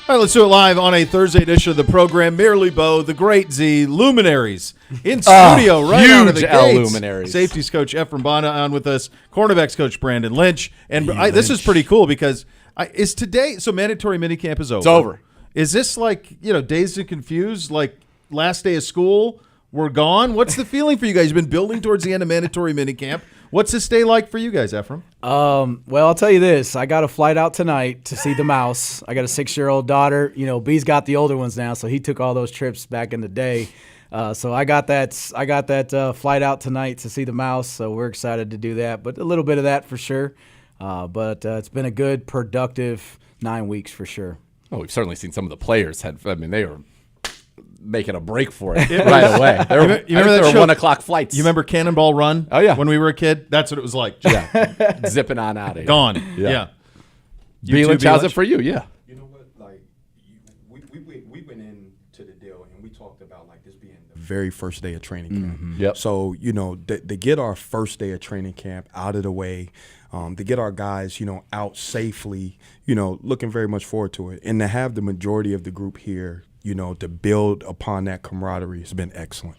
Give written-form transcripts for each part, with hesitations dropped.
All right, let's do it live on a Thursday edition of the program. Merely Bo, the Great Z, Luminaries in studio right out of the gates. Luminaries. Safeties coach Ephraim Banda on with us. Cornerbacks coach Brandon Lynch. And this is pretty cool because is today – so mandatory minicamp is over. It's over. Is this like, dazed and confused, like last day of school, we're gone? What's the feeling for you guys? You've been building towards the end of mandatory minicamp. What's this day like for you guys, Ephraim? Well, I'll tell you this. I got a flight out tonight to see the mouse. I got a 6-year-old daughter. B's got the older ones now, so he took all those trips back in the day. So I got that flight out tonight to see the mouse, so we're excited to do that. But a little bit of that for sure. But it's been a good, productive 9 weeks for sure. Well, we've certainly seen some of the players they were making a break for it right away. You remember that show? 1 o'clock flights. You remember Cannonball Run? Oh, yeah. When we were a kid? That's what it was like. Yeah. Zipping on out of here. Gone. Yeah. B-Lynch, how's it for you? Yeah. You know what? Like, we went into the deal and we talked about like this being the very first day of training camp. Mm-hmm. Yep. So, to get our first day of training camp out of the way, to get our guys, out safely, looking very much forward to it. And to have the majority of the group here, to build upon that camaraderie has been excellent.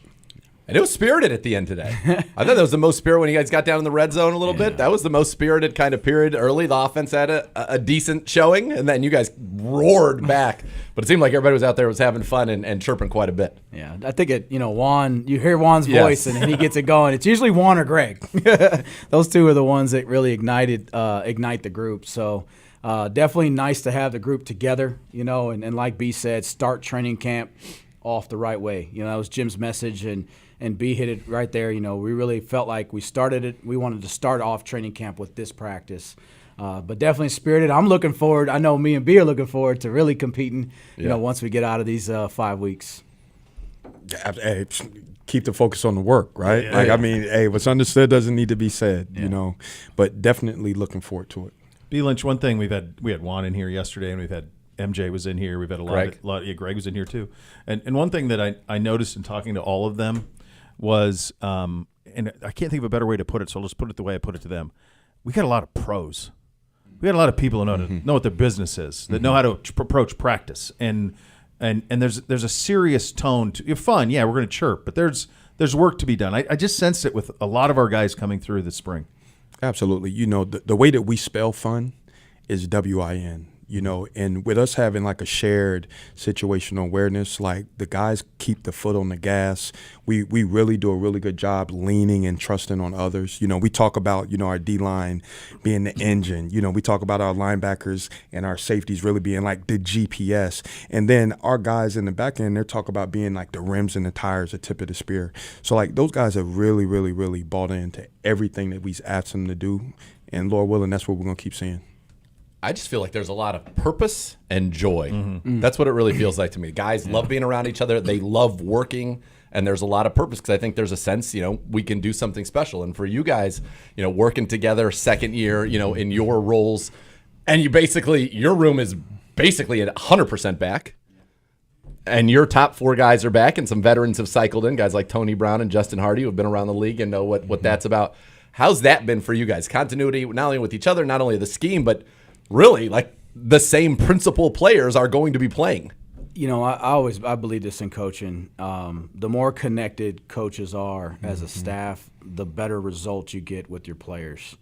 And it was spirited at the end today. I thought that was the most spirit when you guys got down in the red zone a little bit. That was the most spirited kind of period early. The offense had a decent showing, and then you guys roared back. But it seemed like everybody was out there was having fun and chirping quite a bit. Yeah, I think Juan, you hear Juan's voice and he gets it going. It's usually Juan or Greg. Those two are the ones that really ignite the group. So definitely nice to have the group together, and like B said, start training camp off the right way. That was Jim's message, and B hit it right there. We really felt like we started it. We wanted to start off training camp with this practice. But definitely spirited. I'm looking forward. I know me and B are looking forward to really competing, once we get out of these 5 weeks. Hey, keep the focus on the work, right? What's understood doesn't need to be said, but definitely looking forward to it. B. Lynch, one thing we had Juan in here yesterday, and we've had MJ was in here. We've had Greg. Greg was in here too. And one thing that I noticed in talking to all of them was, and I can't think of a better way to put it, so I'll just put it the way I put it to them. We got a lot of pros. We got a lot of people who know what their business is, that know how to approach practice, and there's a serious tone to. You're fun, yeah. We're going to chirp, but there's work to be done. I just sensed it with a lot of our guys coming through this spring. Absolutely. The way that we spell fun is WIN. And with us having like a shared situational awareness, like the guys keep the foot on the gas. We really do a really good job leaning and trusting on others. We talk about, our D-line being the engine. We talk about our linebackers and our safeties really being like the GPS. And then our guys in the back end, they're talking about being like the rims and the tires, the tip of the spear. So like those guys have really, really, really bought into everything that we've asked them to do. And Lord willing, that's what we're going to keep seeing. I just feel like there's a lot of purpose and joy. Mm-hmm. That's what it really feels like to me. Guys love being around each other. They love working, and there's a lot of purpose because I think there's a sense, we can do something special. And for you guys, working together second year, in your roles, and your room is basically at 100% back. And your top 4 guys are back, and some veterans have cycled in, guys like Tony Brown and Justin Hardy who have been around the league and know what that's about. How's that been for you guys? Continuity, not only with each other, not only the scheme, but really, like the same principal players are going to be playing. I believe this in coaching. The more connected coaches are as a staff, the better results you get with your players.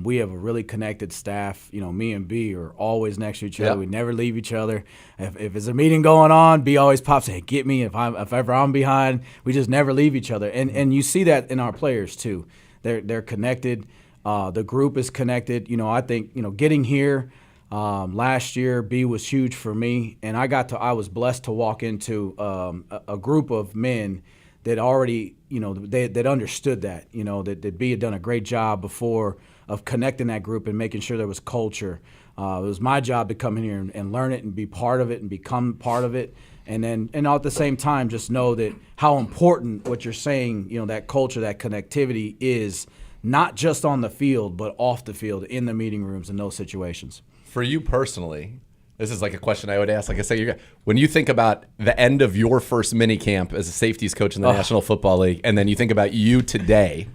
We have a really connected staff. Me and B are always next to each other. We never leave each other. If there's a meeting going on, B always pops, hey, get me. If ever I'm behind, we just never leave each other. And you see that in our players too. They're connected. The group is connected. I think, getting here last year, B was huge for me. And I was blessed to walk into a group of men that already, that understood that, that B had done a great job before of connecting that group and making sure there was culture. It was my job to come in here and learn it and be part of it and become part of it. And at the same time, just know that how important what you're saying, that culture, that connectivity is, not just on the field, but off the field, in the meeting rooms, in those situations. For you personally, This is like a question I would ask. Like I say, when you think about the end of your first mini camp as a safeties coach in the National Football League, and then you think about you today,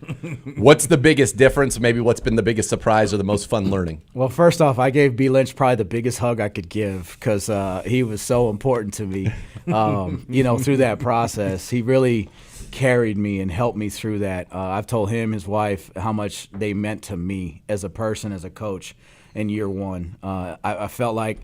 what's the biggest difference? Maybe what's been the biggest surprise or the most fun learning? Well, first off, I gave B. Lynch probably the biggest hug I could give because he was so important to me, through that process. He really carried me and helped me through that. I've told him, his wife, how much they meant to me as a person, as a coach in year one. I felt like,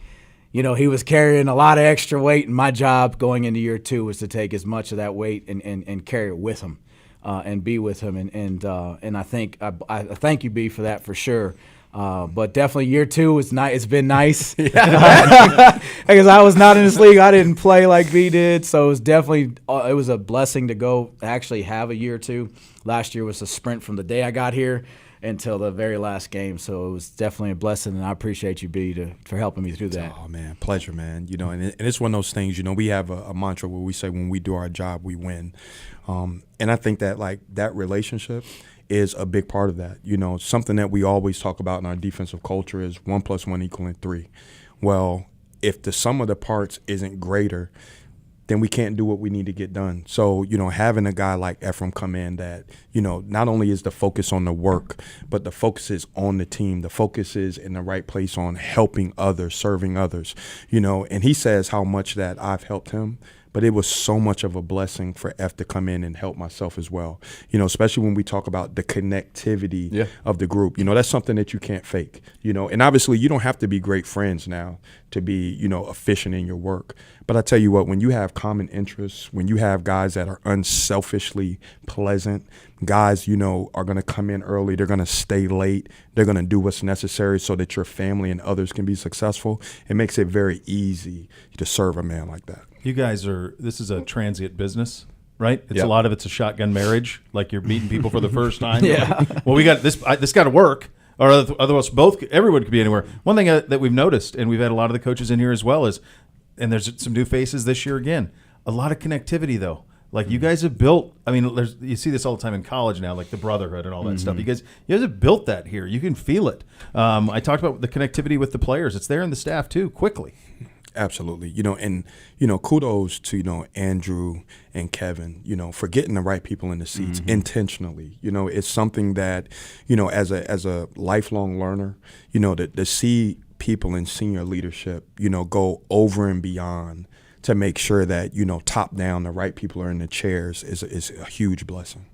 he was carrying a lot of extra weight, and my job going into year two was to take as much of that weight and carry it with him and be with him. And I think I thank you, B, for that for sure. But definitely year two is nice. It's been nice because I was not in this league. I didn't play like B did, so it was definitely it was a blessing to go actually have a year two. Last year was a sprint from the day I got here until the very last game, so it was definitely a blessing, and I appreciate you, B, for helping me through that. Oh man, pleasure, man. And it's one of those things. We have a mantra where we say when we do our job, we win, and I think that that relationship is a big part of that. Something that we always talk about in our defensive culture is 1 + 1 = 3. Well, if the sum of the parts isn't greater, then we can't do what we need to get done. So, having a guy like Ephraim come in that, not only is the focus on the work, but the focus is on the team. The focus is in the right place on helping others, serving others, and he says how much that I've helped him. But it was so much of a blessing for F to come in and help myself as well, especially when we talk about the connectivity of the group. That's something that you can't fake, and obviously you don't have to be great friends now to be, efficient in your work. But I tell you what, when you have common interests, when you have guys that are unselfishly pleasant, guys, are going to come in early, they're going to stay late, they're going to do what's necessary so that your family and others can be successful, it makes it very easy to serve a man like that. You guys this is a transient business, right? It's a lot of it's a shotgun marriage, like you're meeting people for the first time. Well, we got this got to work, or otherwise everyone could be anywhere. One thing that we've noticed, and we've had a lot of the coaches in here as well, and there's some new faces this year again, a lot of connectivity though. Like you guys have built, you see this all the time in college now, like the brotherhood and all that stuff. You guys have built that here. You can feel it. I talked about the connectivity with the players. It's there in the staff too, quickly. Absolutely. And kudos to, Andrew and Kevin, for getting the right people in the seats intentionally. It's something that, as a lifelong learner, to see people in senior leadership, go over and beyond to make sure that, top down, the right people are in the chairs is a huge blessing.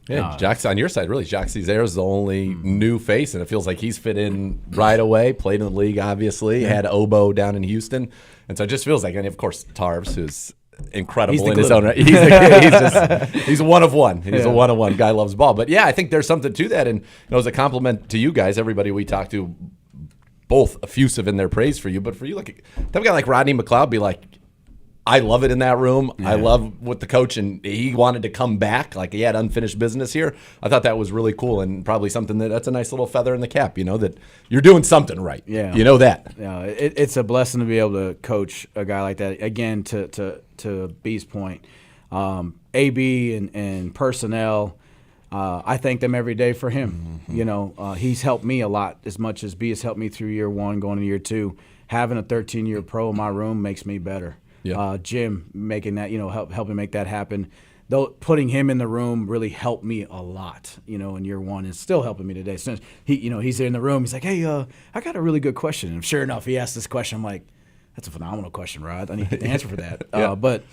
Yeah, Jack's on your side, really. Jack Cesare is the only new face, and it feels like he's fit in right away. Played in the league, obviously. Had Obo down in Houston. And so it just feels like, and of course, Tarves, who's incredible in his own right. He's a one of one. He's a one of one. Guy loves ball. But yeah, I think there's something to that. And as a compliment to you guys, everybody we talk to, both effusive in their praise for you. But for you, like that guy like Rodney McLeod be like, I love it in that room. Yeah. I love what the coach, and he wanted to come back. Like he had unfinished business here. I thought that was really cool, and probably something that's a nice little feather in the cap, that you're doing something right. Yeah. You know that. Yeah, it's a blessing to be able to coach a guy like that. Again, to B's point, AB and personnel, I thank them every day for him. He's helped me a lot, as much as B has helped me through year one, going to year two. Having a 13-year pro in my room makes me better. Yeah. Jim making that, helping make that happen. Though putting him in the room really helped me a lot, in year one, and still helping me today. Since he's in the room, he's like, hey, I got a really good question. And sure enough, he asked this question. I'm like, that's a phenomenal question, Rod. I need to get the answer for that. Yeah. But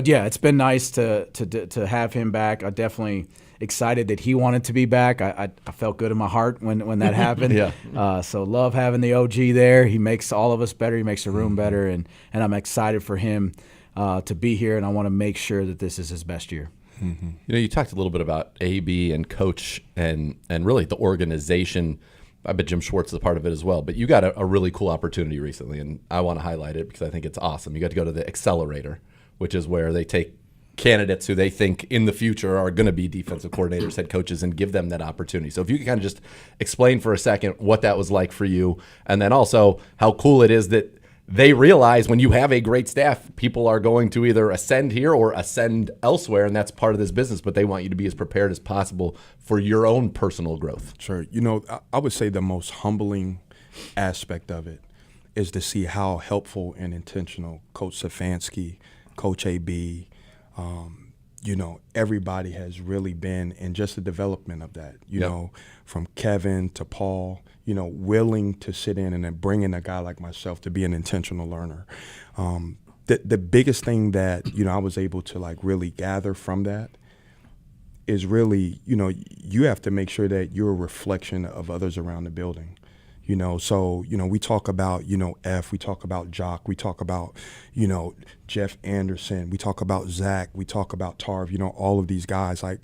yeah, it's been nice to have him back. I definitely excited that he wanted to be back. I felt good in my heart when that happened. Yeah. So love having the OG there. He makes all of us better. He makes the room better, and I'm excited for him to be here, and I want to make sure that this is his best year. Mm-hmm. You talked a little bit about AB and coach and really the organization. I bet Jim Schwartz is a part of it as well. But you got a really cool opportunity recently, and I want to highlight it because I think it's awesome. You got to go to the Accelerator, which is where they take candidates who they think in the future are going to be defensive coordinators, head coaches, and give them that opportunity. So if you could kind of just explain for a second what that was like for you, and then also how cool it is that they realize when you have a great staff, people are going to either ascend here or ascend elsewhere, and that's part of this business, but they want you to be as prepared as possible for your own personal growth. Sure. I would say the most humbling aspect of it is to see how helpful and intentional Coach Stefanski, Coach AB, everybody has really been in just the development of that, you know, from Kevin to Paul, willing to sit in and then bring in a guy like myself to be an intentional learner. The biggest thing that, I was able to like really gather from that is really, you have to make sure that you're a reflection of others around the building. So, we talk about, F, we talk about Jock, we talk about, Jeff Anderson, we talk about Zach, we talk about Tarv, all of these guys. Like,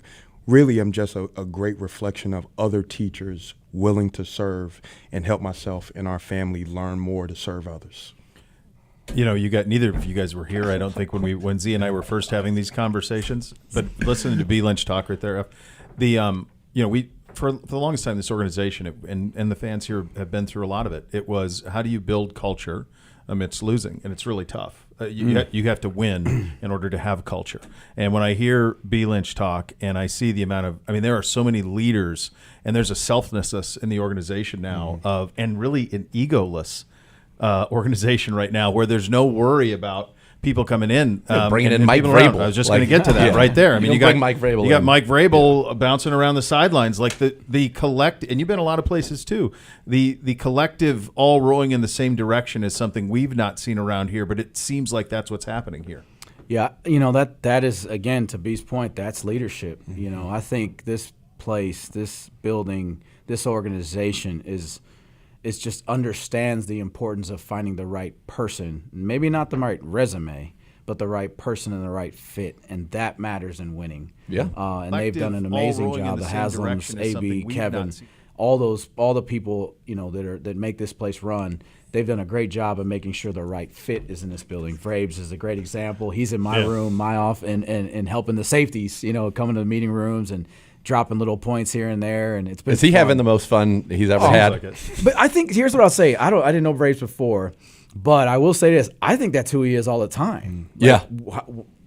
really, I'm just a great reflection of other teachers willing to serve and help myself and our family learn more to serve others. You got neither of you guys were here. I don't think when Z and I were first having these conversations, but listening to B Lynch talk right there, we for the longest time this organization and the fans here have been through a lot of it. It was how do you build culture amidst losing, and it's really tough. You have to win in order to have culture. And when I hear B Lynch talk and I see the amount of, there are so many leaders, and there's a selflessness in the organization now and really an egoless organization right now where there's no worry about people coming in. Bringing in Mike Vrabel. I was just going to get to that right there. You got Mike Vrabel. You got Mike Vrabel bouncing around the sidelines, like the collect, and you've been a lot of places too. The collective all rowing in the same direction is something we've not seen around here, but it seems like that's what's happening here. Yeah, that is, again, to B's point, that's leadership. I think this place, this building, this organization is just understands the importance of finding the right person, maybe not the right resume, but the right person and the right fit, and that matters in winning. Yeah, and they've done an amazing job. The Haslams, AB, Kevin, all the people that make this place run. They've done a great job of making sure the right fit is in this building. Vrabes is a great example. He's in my room, my off, and helping the safeties. Coming to the meeting rooms and dropping little points here and there, and it's been. Is he having the most fun he's ever had? Like it. But I think here's what I'll say. I didn't know Braves before, but I will say this: I think that's who he is all the time.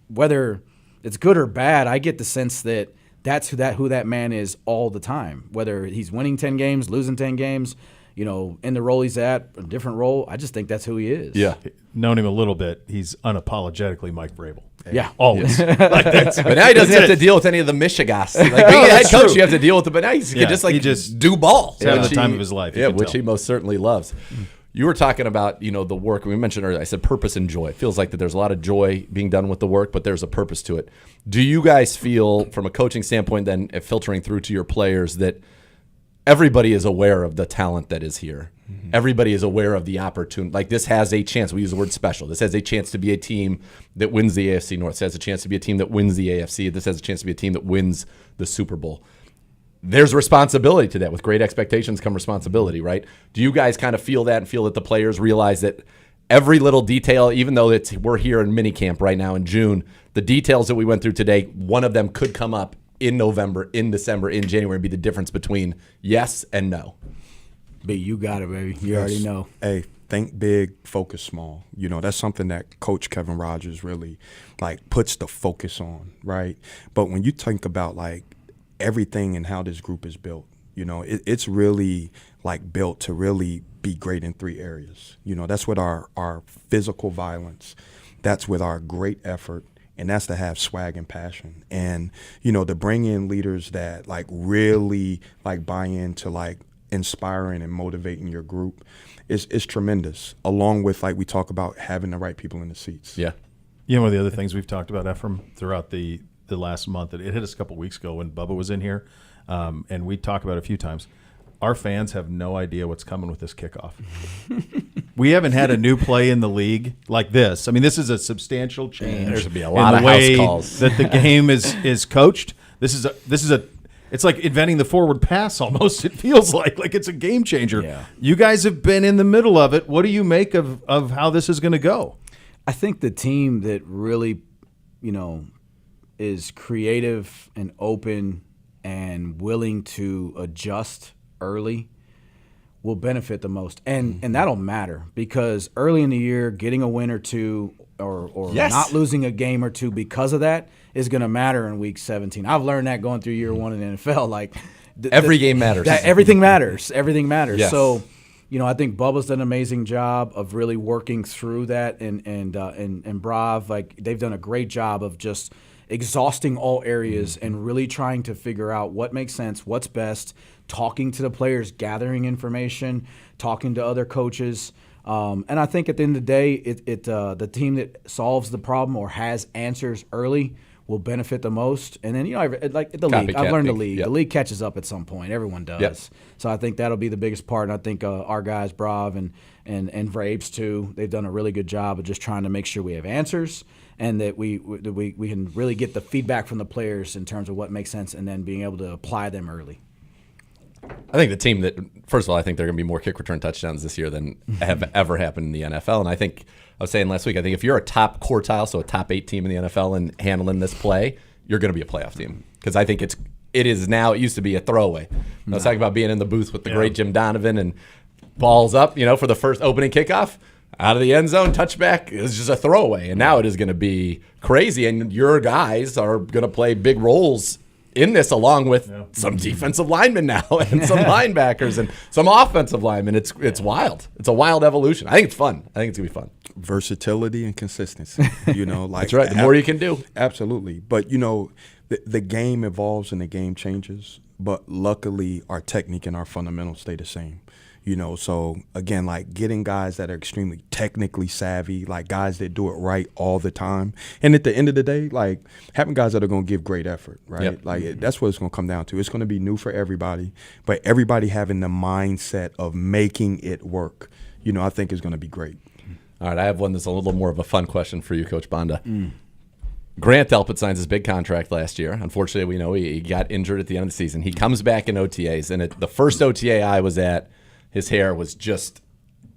Whether it's good or bad, I get the sense that that's who that man is all the time. Whether he's winning 10 games, losing 10 games, in the role he's at, a different role. I just think that's who he is. Yeah, known him a little bit. He's unapologetically Mike Vrabel. Yeah, always. But now he doesn't have to deal with any of the Michigas. Like being a head coach, you have to deal with it. But now he can just do ball. He's having the time of his life. Which he most certainly loves. You were talking about the work we mentioned earlier. I said purpose and joy. It feels like that there's a lot of joy being done with the work, but there's a purpose to it. Do you guys feel, from a coaching standpoint, then filtering through to your players, that everybody is aware of the talent that is here? Mm-hmm. Everybody is aware of the opportunity. Like, this has a chance. We use the word special. This has a chance to be a team that wins the AFC North. This has a chance to be a team that wins the AFC. This has a chance to be a team that wins the Super Bowl. There's responsibility to that. With great expectations come responsibility, right? Do you guys kind of feel that and feel that the players realize that every little detail, even though we're here in minicamp right now in June, the details that we went through today, one of them could come up in November, in December, in January, and be the difference between yes and no? B, you got it, baby. You already know. Hey, think big, focus small. That's something that Coach Kevin Rogers really puts the focus on, right? But when you think about everything and how this group is built, it's really built to really be great in 3 areas. That's with our physical violence, that's with our great effort, and that's to have swag and passion. And to bring in leaders that really buy into inspiring and motivating your group is tremendous, along with we talk about having the right people in the seats. Yeah. One of the other things we've talked about, Ephraim, throughout the last month, it hit us a couple weeks ago when Bubba was in here, and we talked about it a few times. Our fans have no idea what's coming with this kickoff. We haven't had a new play in the league like this. This is a substantial change. There's going to be a lot of house calls that the game is coached. This is it's like inventing the forward pass almost. It feels like it's a game changer. Yeah. You guys have been in the middle of it. What do you make of how this is going to go? I think the team that really, is creative and open and willing to adjust early will benefit the most. And that'll matter, because early in the year, getting a win or two or not losing a game or two because of that is going to matter in week 17. I've learned that going through year 1 in the NFL. Every game matters. Everything matters. Everything matters. Yes. So I think Bubba's done an amazing job of really working through that, and Brav, like they've done a great job of just exhausting all areas and really trying to figure out what makes sense, what's best, talking to the players, gathering information, talking to other coaches. And I think at the end of the day, the team that solves the problem or has answers early will benefit the most. And then, like the league, I've learned the league. Yep. The league catches up at some point. Everyone does. Yep. So I think that'll be the biggest part. And I think our guys, Brav and Vrabes too, they've done a really good job of just trying to make sure we have answers and that we can really get the feedback from the players in terms of what makes sense and then being able to apply them early. I think the team that, first of all, I think there are going to be more kick return touchdowns this year than have ever happened in the NFL. And I think, I was saying last week, I think if you're a top quartile, so a top 8 team in the NFL and handling this play, you're going to be a playoff team. Because I think it is now, it used to be a throwaway. I was talking about being in the booth with the great Jim Donovan and balls up, for the first opening kickoff. Out of the end zone, touchback is just a throwaway. And now it is going to be crazy. And your guys are going to play big roles in this, along with some defensive linemen now and some linebackers and some offensive linemen. It's wild. It's a wild evolution. I think it's fun. I think it's going to be fun. Versatility and consistency. Like That's right. The more you can do. Absolutely. But, the game evolves and the game changes. But luckily, our technique and our fundamentals stay the same. So again, like getting guys that are extremely technically savvy, like guys that do it right all the time. And at the end of the day, like having guys that are going to give great effort, right? Yep. Like that's what it's going to come down to. It's going to be new for everybody, but everybody having the mindset of making it work, I think is going to be great. All right, I have one that's a little more of a fun question for you, Coach Banda. Grant Delpit signs his big contract last year. Unfortunately, we know he got injured at the end of the season. He comes back in OTAs, and the first OTA I was at, his hair was just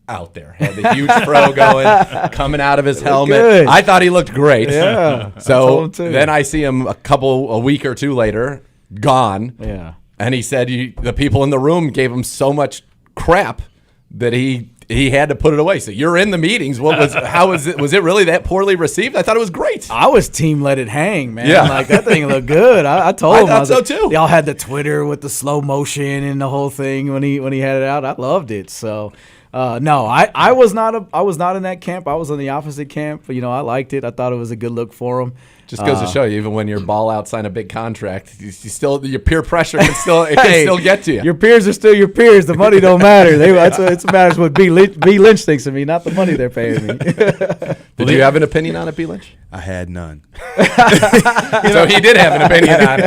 out there. Had the huge fro going, coming out of his helmet. Good. I thought he looked great. Yeah. So then I see him a week or two later, gone. Yeah. And he said the people in the room gave him so much crap that he had to put it away. So you're in the meetings. How was it? Was it really that poorly received? I thought it was great. I was team let it hang, man. Yeah. Like that thing looked good. I told him. I thought so too. Y'all had the Twitter with the slow motion and the whole thing when he had it out. I loved it. So no, I was not in that camp. I was in the opposite camp. But, I liked it. I thought it was a good look for him. Just goes to show you, even when you're ball out, sign a big contract, you still your peer pressure can still get to you. Your peers are still your peers. The money don't matter. It matters what B. Lynch thinks of me, not the money they're paying me. Did you have an opinion on it, B. Lynch? I had none. So he did have an opinion on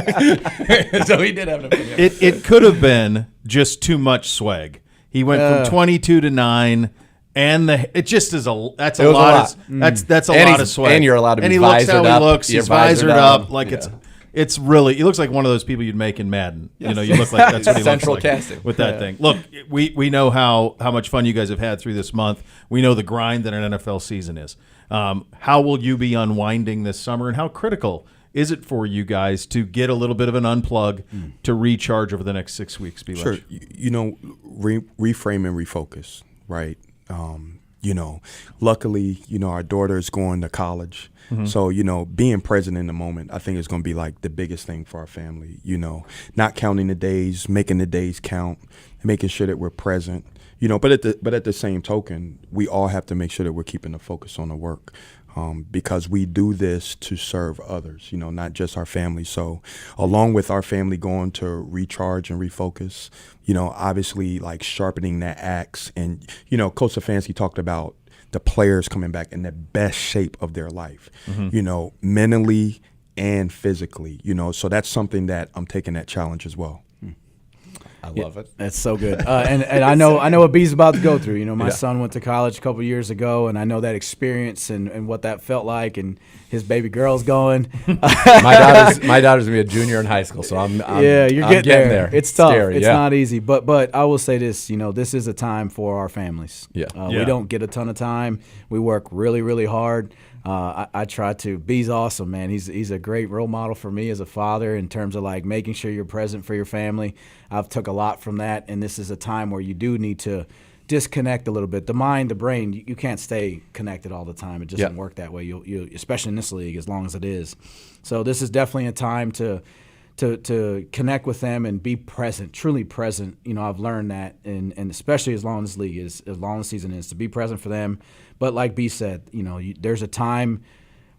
it. It could have been just too much swag. He went from 22 to 9. And it just is that's a lot. That's a lot of swag. And you're allowed to be visored up. And he looks how he looks. He's visored up. Like yeah. it's really. He looks like one of those people you'd make in Madden. You look like that's what he Central looks like casting. with that thing. Look, we know how much fun you guys have had through this month. We know the grind that an NFL season is. How will you be unwinding this summer, and how critical is it for you guys to get a little bit of an unplug to recharge over the next 6 weeks? Sure. Reframe and refocus, right? Luckily, our daughter is going to college. So, being present in the moment, I think is going to be like the biggest thing for our family, not counting the days, making the days count, making sure that we're present, but at the same token, we all have to make sure that we're keeping the focus on the work. Because we do this to serve others, not just our family. So along with our family going to recharge and refocus, obviously like sharpening that axe. And, Coach Stefanski talked about the players coming back in the best shape of their life, mentally and physically, so that's something that I'm taking that challenge as well. I love it. That's so good. And I know what B's about to go through. My son went to college a couple years ago, and I know that experience and what that felt like, and his baby girl's going. My daughter's gonna be a junior in high school, so I'm you're getting there. It's tough. Scary, it's not easy. But I will say this, this is a time for our families. Yeah. We don't get a ton of time. We work really, really hard. I try to. B's awesome, man. He's a great role model for me as a father in terms of like making sure you're present for your family. I've took a lot from that, and this is a time where you do need to disconnect a little bit. The mind, the brain, you can't stay connected all the time. It just doesn't work that way. You especially in this league, as long as it is. So this is definitely a time to to connect with them and be present, truly present. I've learned that, and especially as long as the season is, to be present for them. But like B said, there's a time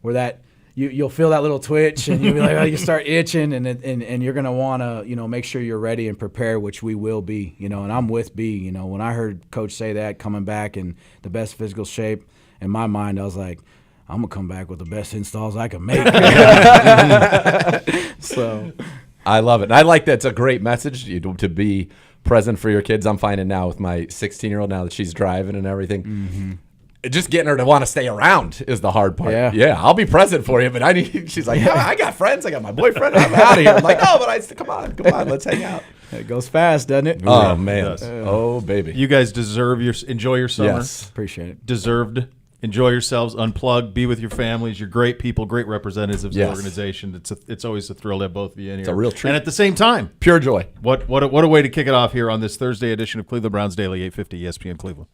where that you'll feel that little twitch, and you'll be like, you start itching, and you're gonna want to make sure you're ready and prepare, which we will be. And I'm with B. When I heard Coach say that, coming back in the best physical shape, in my mind I was like, I'm gonna come back with the best installs I can make. So I love it. And I like that. It's a great message to be present for your kids. I'm finding now with my 16-year-old, now that she's driving and everything. Mm-hmm. Just getting her to want to stay around is the hard part. Yeah, I'll be present for you, but she's like, I got friends. I got my boyfriend. I'm out of here. I'm like, oh, but come on, let's hang out. It goes fast, doesn't it? Oh, man. Oh, baby. You guys enjoy your summer. Yes. Appreciate it. Deserved. Enjoy yourselves, unplug, be with your families. You're great people, great representatives of the organization. It's always a thrill to have both of you in here. It's a real treat. And at the same time, pure joy. What a way to kick it off here on this Thursday edition of Cleveland Browns Daily, 850 ESPN Cleveland.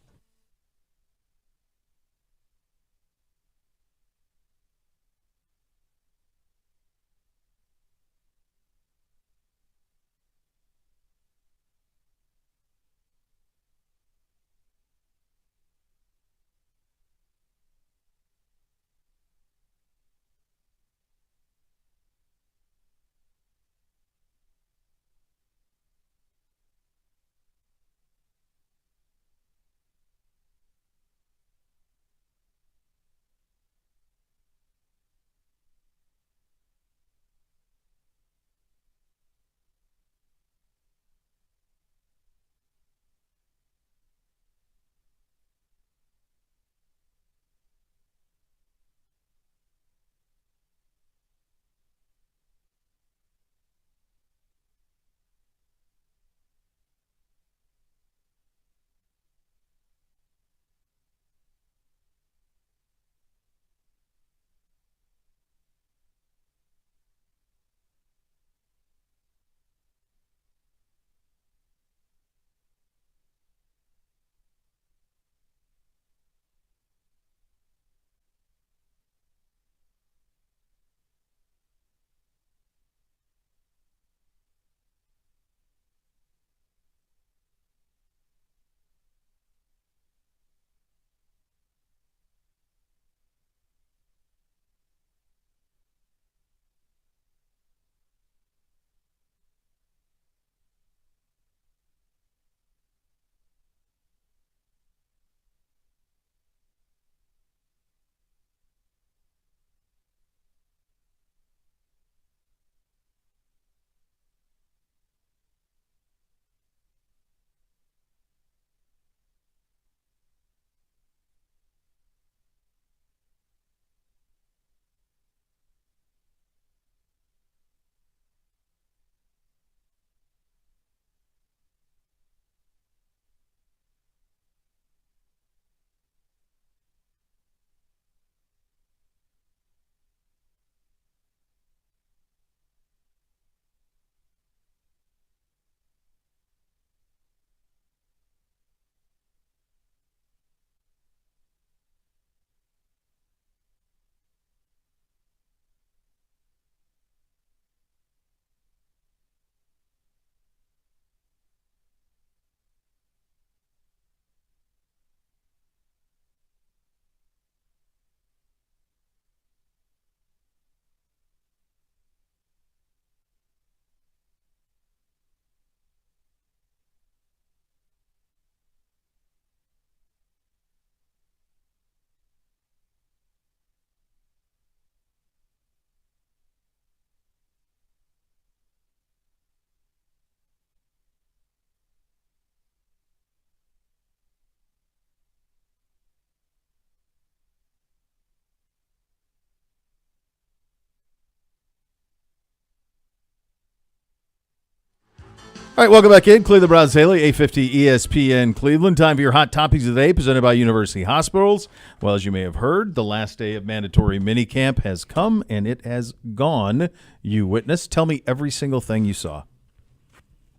All right, welcome back in. Cleveland Browns Daily, 850 ESPN Cleveland. Time for your hot topics of the day, presented by University Hospitals. Well, as you may have heard, the last day of mandatory minicamp has come, and it has gone. You witnessed. Tell me every single thing you saw.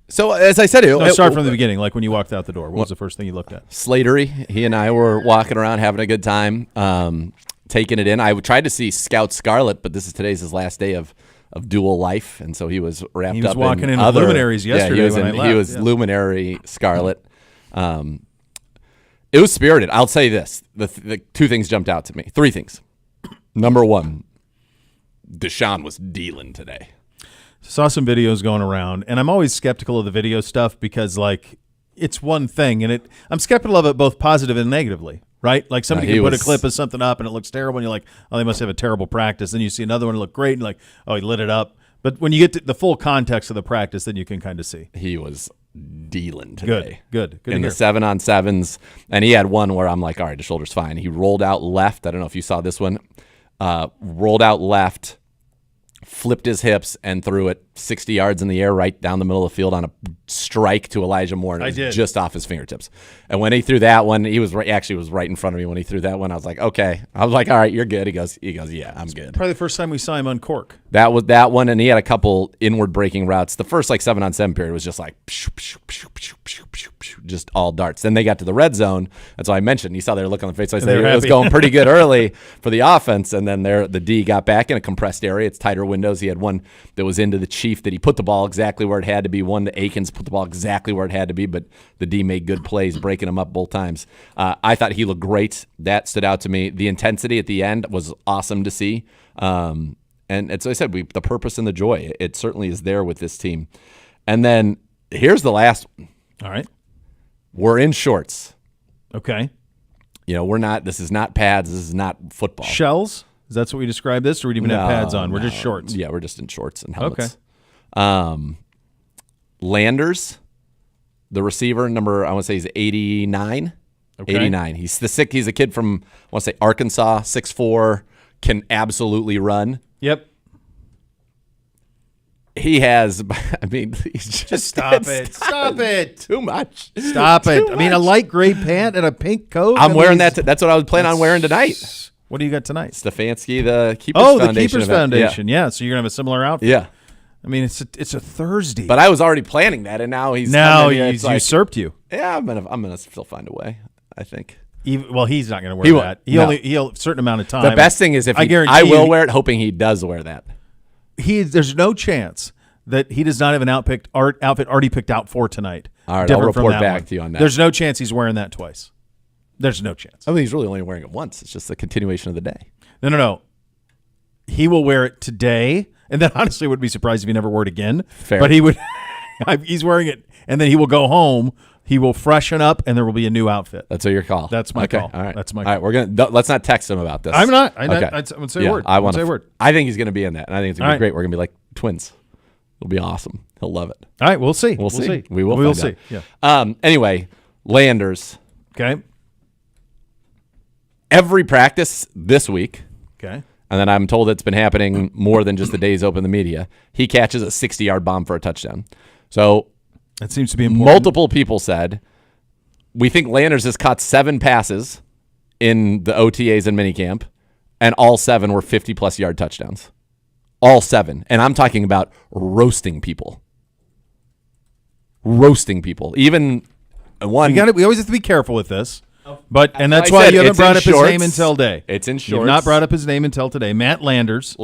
So, as I said, start from the beginning, like when you walked out the door. What was the first thing you looked at? Slatery. He and I were walking around having a good time, taking it in. I tried to see Scout Scarlet, but today's his last day of dual life, and so he was wrapped up. He was walking in in other luminaries yesterday Yeah, when I left. he was Yeah. luminary Scarlet. It was spirited. I'll say this: the two things jumped out to me. Three things. Number one, Deshaun was dealing today. Saw some videos going around, and I'm always skeptical of the video stuff because, like, it's one thing, and I'm skeptical of it both positive and negatively, right? Like, somebody can put a clip of something up, and it looks terrible, and you're like, oh, they must have a terrible practice. Then you see another one look great, and like, oh, he lit it up. But when you get to the full context of the practice, then you can kind of see. He was dealing today. Good in the 7-on-7s, and he had one where I'm like, all right, the shoulder's fine. He rolled out left. I don't know if you saw this one. Rolled out left, flipped his hips, and threw it 60 yards in the air right down the middle of the field on a strike to Elijah Moore, and it was just off his fingertips. And when he threw that one, he was actually was right in front of me when he threw that one. I was like, okay. I was like, all right, you're good. He goes, yeah, I'm good. Probably the first time we saw him uncork. That was that one, and he had a couple inward breaking routes. The first 7-on-7 period was just like just all darts. Then they got to the red zone. That's why I mentioned. You saw their look on the face. I said it was going pretty good early for the offense, and then the D got back in a compressed area. It's tighter windows. He had one that was into the Chief that he put the ball exactly where it had to be. One to Akins put the ball exactly where it had to be, but the D made good plays, breaking him up both times. I thought he looked great. That stood out to me. The intensity at the end was awesome to see. And as I said, the purpose and the joy, it certainly is there with this team. And then here's the last one. All right. We're in shorts. Okay. This is not pads. This is not football. Shells? Is that what we describe this, or we even have pads on? We're just shorts. Yeah, we're just in shorts and helmets. Okay. Landers, the receiver, number, I want to say he's 89. Okay. 89. He's a kid from, I want to say Arkansas, 6'4", can absolutely run. Yep. He has, he's just stop it. Stop it. Too much. Stop it. I mean, a light gray pant and a pink coat. I'm wearing that. That's what I was planning on wearing tonight. What do you got tonight? Stefanski, the Keepers Foundation. The Keepers Foundation. Yeah. So you're going to have a similar outfit. Yeah. I mean, it's a Thursday. But I was already planning that, and now he's usurped you. Yeah, I'm gonna still find a way, I think. Well, he's not going to wear that. He'll a certain amount of time. The best thing is if I will wear it, hoping he does wear that. There's no chance that he does not have an outfit already picked out for tonight. All right, I'll report back to you on that. There's no chance he's wearing that twice. There's no chance. I mean, he's really only wearing it once. It's just a continuation of the day. No. He will wear it today, and then honestly, I would be surprised if he never wore it again. Fair. But he would. He's wearing it, and then he will go home. He will freshen up, and there will be a new outfit. That's your call. That's my call. All right. That's my call. All right, let's not text him about this. I'm not. Okay. I'm going to say a word. I want to say a word. I think he's going to be in that, and I think it's going to be great. We're going to be like twins. It'll be awesome. He'll love it. All right, we'll see. We'll see. We will. We'll see. Yeah. Anyway, Landers. Okay. Every practice this week. Okay. And then I'm told it's been happening more than just the days open in the media. He catches a 60-yard bomb for a touchdown. So that seems to be important. Multiple people said, we think Landers has caught 7 passes in the OTAs and minicamp, and all 7 were 50-plus yard touchdowns. All 7. And I'm talking about roasting people. Even one. We always have to be careful with this. And that's why you haven't brought up his name until today. It's in shorts. You've not brought up his name until today. Matt Landers.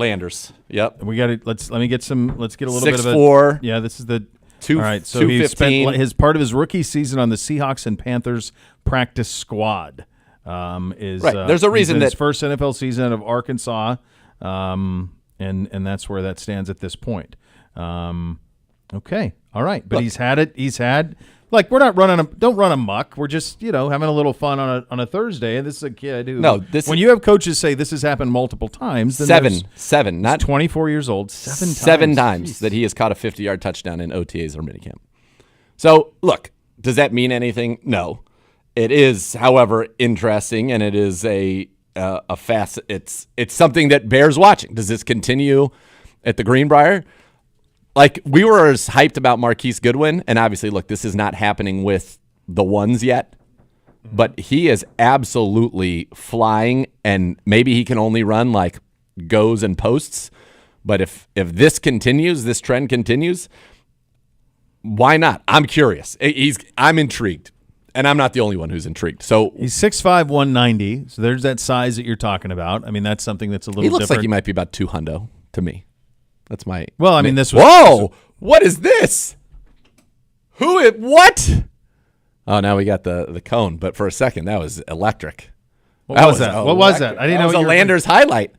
Yep. We got to let's get a little bit of 6'4". Yeah, this is the 2. All right, so he spent his part of his rookie season on the Seahawks and Panthers practice squad. There's a reason his first NFL season out of Arkansas, and that's where that stands at this point. Okay, all right, but he's had. Like, we're not don't run amok. We're just, having a little fun on a Thursday. And this is a kid who, when you have coaches say this has happened multiple times, then seven, not 24 years old, 7 times. 7 times that he has caught a 50-yard touchdown in OTAs or minicamp. So, look, does that mean anything? No. It is, however, interesting, and it is a facet. It's something that bears watching. Does this continue at the Greenbrier? Like, we were as hyped about Marquise Goodwin, and obviously, look, this is not happening with the ones yet, but he is absolutely flying, and maybe he can only run like goes and posts, but if this continues, this trend continues, why not? I'm curious. I'm intrigued, and I'm not the only one who's intrigued. So he's 6'5", 190, so there's that size that you're talking about. I mean, that's something that's a little different. He looks like he might be about 200 to me. That's my. Well, I mean, this was. Whoa! What is this? What? Oh, now we got the cone. But for a second, that was electric. What was that? What was that? I didn't know. That was what a you were Landers highlight.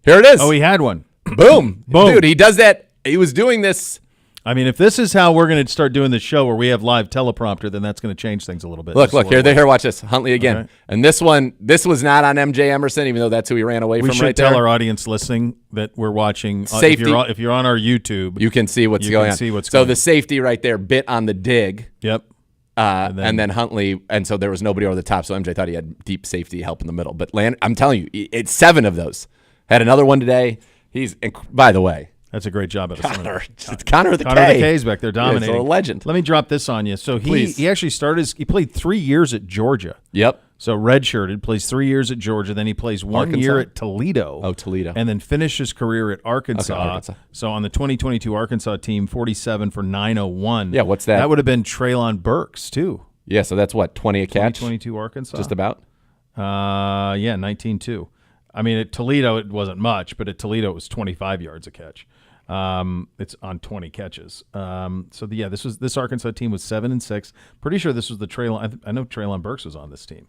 Here it is. Oh, he had one. Boom. Boom. Dude, he does that. He was doing this. I mean, if this is how we're going to start doing this show where we have live teleprompter, then that's going to change things a little bit. Look, here, watch this. Huntley again. Okay. And this was not on MJ Emerson, even though that's who he ran away We from should right tell there. our audience listening that we're watching. Safety. If you're on our YouTube, You can see what's going on. So the safety right there bit on the dig. Yep. And then Huntley, and so there was nobody over the top, so MJ thought he had deep safety help in the middle. But I'm telling you, it's 7 of those. Had another one today. By the way, that's a great job. Connor. It's Connor with the Connor K. the K's back there dominating. He's a legend. Let me drop this on you. So he actually he played 3 years at Georgia. Yep. So redshirted, plays 3 years at Georgia, then he plays 1 year at Toledo. Oh, Toledo. And then finished his career at Arkansas. Okay, Arkansas. So on the 2022 Arkansas team, 47 for 901. Yeah, what's that? That would have been Treylon Burks, too. Yeah, so that's what, 20 a catch? 2022 Arkansas. Just about? Yeah, 19-2. I mean, at Toledo, it wasn't much, but at Toledo, it was 25 yards a catch. It's on 20 catches. This Arkansas team was 7-6. Pretty sure this was the Treylon. I know Treylon Burks was on this team.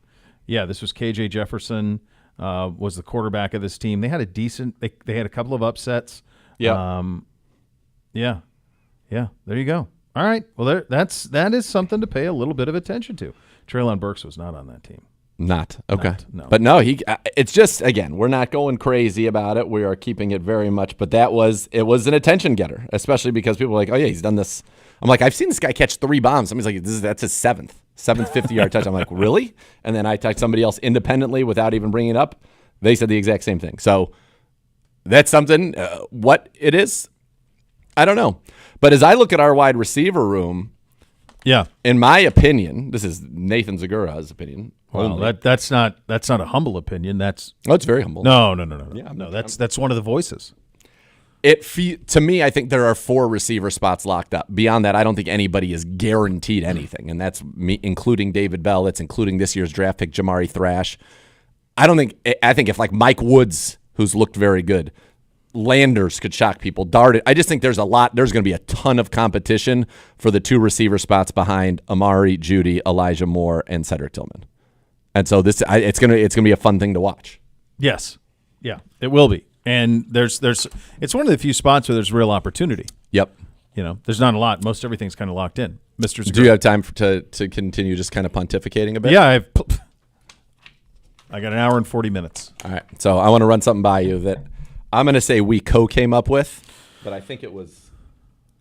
Yeah, this was KJ Jefferson was the quarterback of this team. They had a decent. They had a couple of upsets. Yeah. Yeah. There you go. All right. Well, that is something to pay a little bit of attention to. Treylon Burks was not on that team. Not. Okay. No. But no, it's just, again, we're not going crazy about it. We are keeping it very much. But it was an attention getter, especially because people are like, oh, yeah, he's done this. I'm like, I've seen this guy catch 3 bombs. Somebody's like, that's his seventh 50-yard touch. I'm like, really? And then I talked to somebody else independently without even bringing it up. They said the exact same thing. So that's something. What it is, I don't know. But as I look at our wide receiver room, yeah, in my opinion, this is Nathan Zagura's opinion. Well, that's not a humble opinion. That's it's very humble. No. Yeah, no, that's one of the voices. To me, I think there are 4 receiver spots locked up. Beyond that, I don't think anybody is guaranteed anything, and that's me, including David Bell. That's including this year's draft pick Jamari Thrash. I think if like Mike Woods, who's looked very good, Landers could shock people. Darted. I just think there's going to be a ton of competition for the 2 receiver spots behind Amari, Judy, Elijah Moore, and Cedric Tillman. And so it's gonna be a fun thing to watch. Yes, yeah, it will be. And it's one of the few spots where there's real opportunity. Yep. There's not a lot. Most everything's kind of locked in. Mr. Zagura. Do you have time to continue just kind of pontificating a bit? Yeah, I got an hour and 40 minutes. All right. So I want to run something by you that I'm going to say we came up with, but I think it was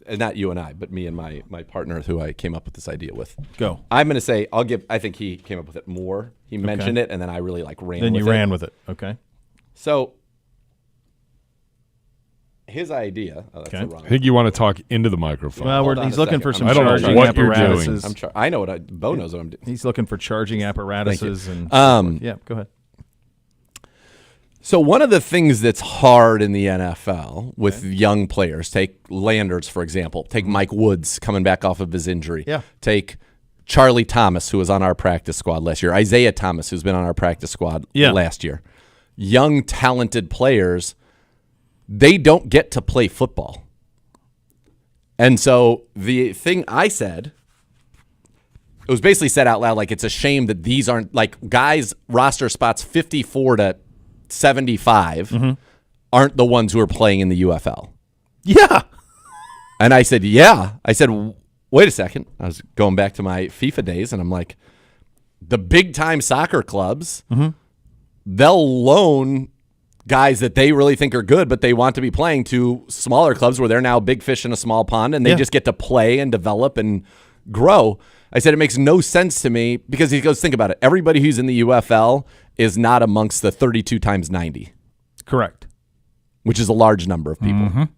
not you and I, but me and my partner who I came up with this idea with. Go. I'm going to say I think he came up with it more. He mentioned it, and then I really ran with it. Then you ran with it. Okay. So his idea. Oh, that's the wrong I think you want to talk into the microphone. Well, he's looking for some I don't know charging what you're apparatuses. doing. I know Bo knows what I'm doing. He's looking for charging apparatuses and yeah. Go ahead. So one of the things that's hard in the NFL with young players, take Landers, for example, take Mike Woods coming back off of his injury. Yeah. Take Charlie Thomas, who was on our practice squad last year. Isaiah Thomas, who's been on our practice squad last year. Young, talented players, they don't get to play football. And so the thing I said, it was basically said out loud, like it's a shame that these aren't, like guys roster spots 54 to 75 aren't the ones who are playing in the UFL. Yeah. And I said, yeah. I said, wait a second. I was going back to my FIFA days, and I'm like, the big-time soccer clubs, they'll loan guys that they really think are good, but they want to be playing to smaller clubs where they're now big fish in a small pond, and they just get to play and develop and grow. I said, it makes no sense to me because he goes, think about it. Everybody who's in the UFL is not amongst the 32 times 90. Correct. Which is a large number of people.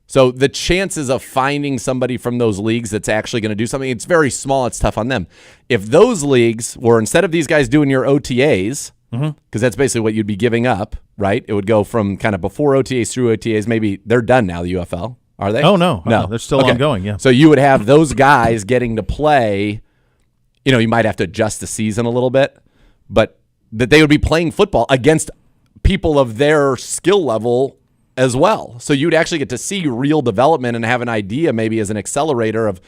So the chances of finding somebody from those leagues that's actually going to do something, it's very small. It's tough on them. If those leagues were, instead of these guys doing your OTAs, because that's basically what you'd be giving up, right? It would go from kind of before OTAs through OTAs. Maybe they're done now, the UFL. Are they? Oh, no. They're still ongoing, yeah. So you would have those guys getting to play. You might have to adjust the season a little bit, but that they would be playing football against people of their skill level as well. So you'd actually get to see real development and have an idea maybe as an accelerator of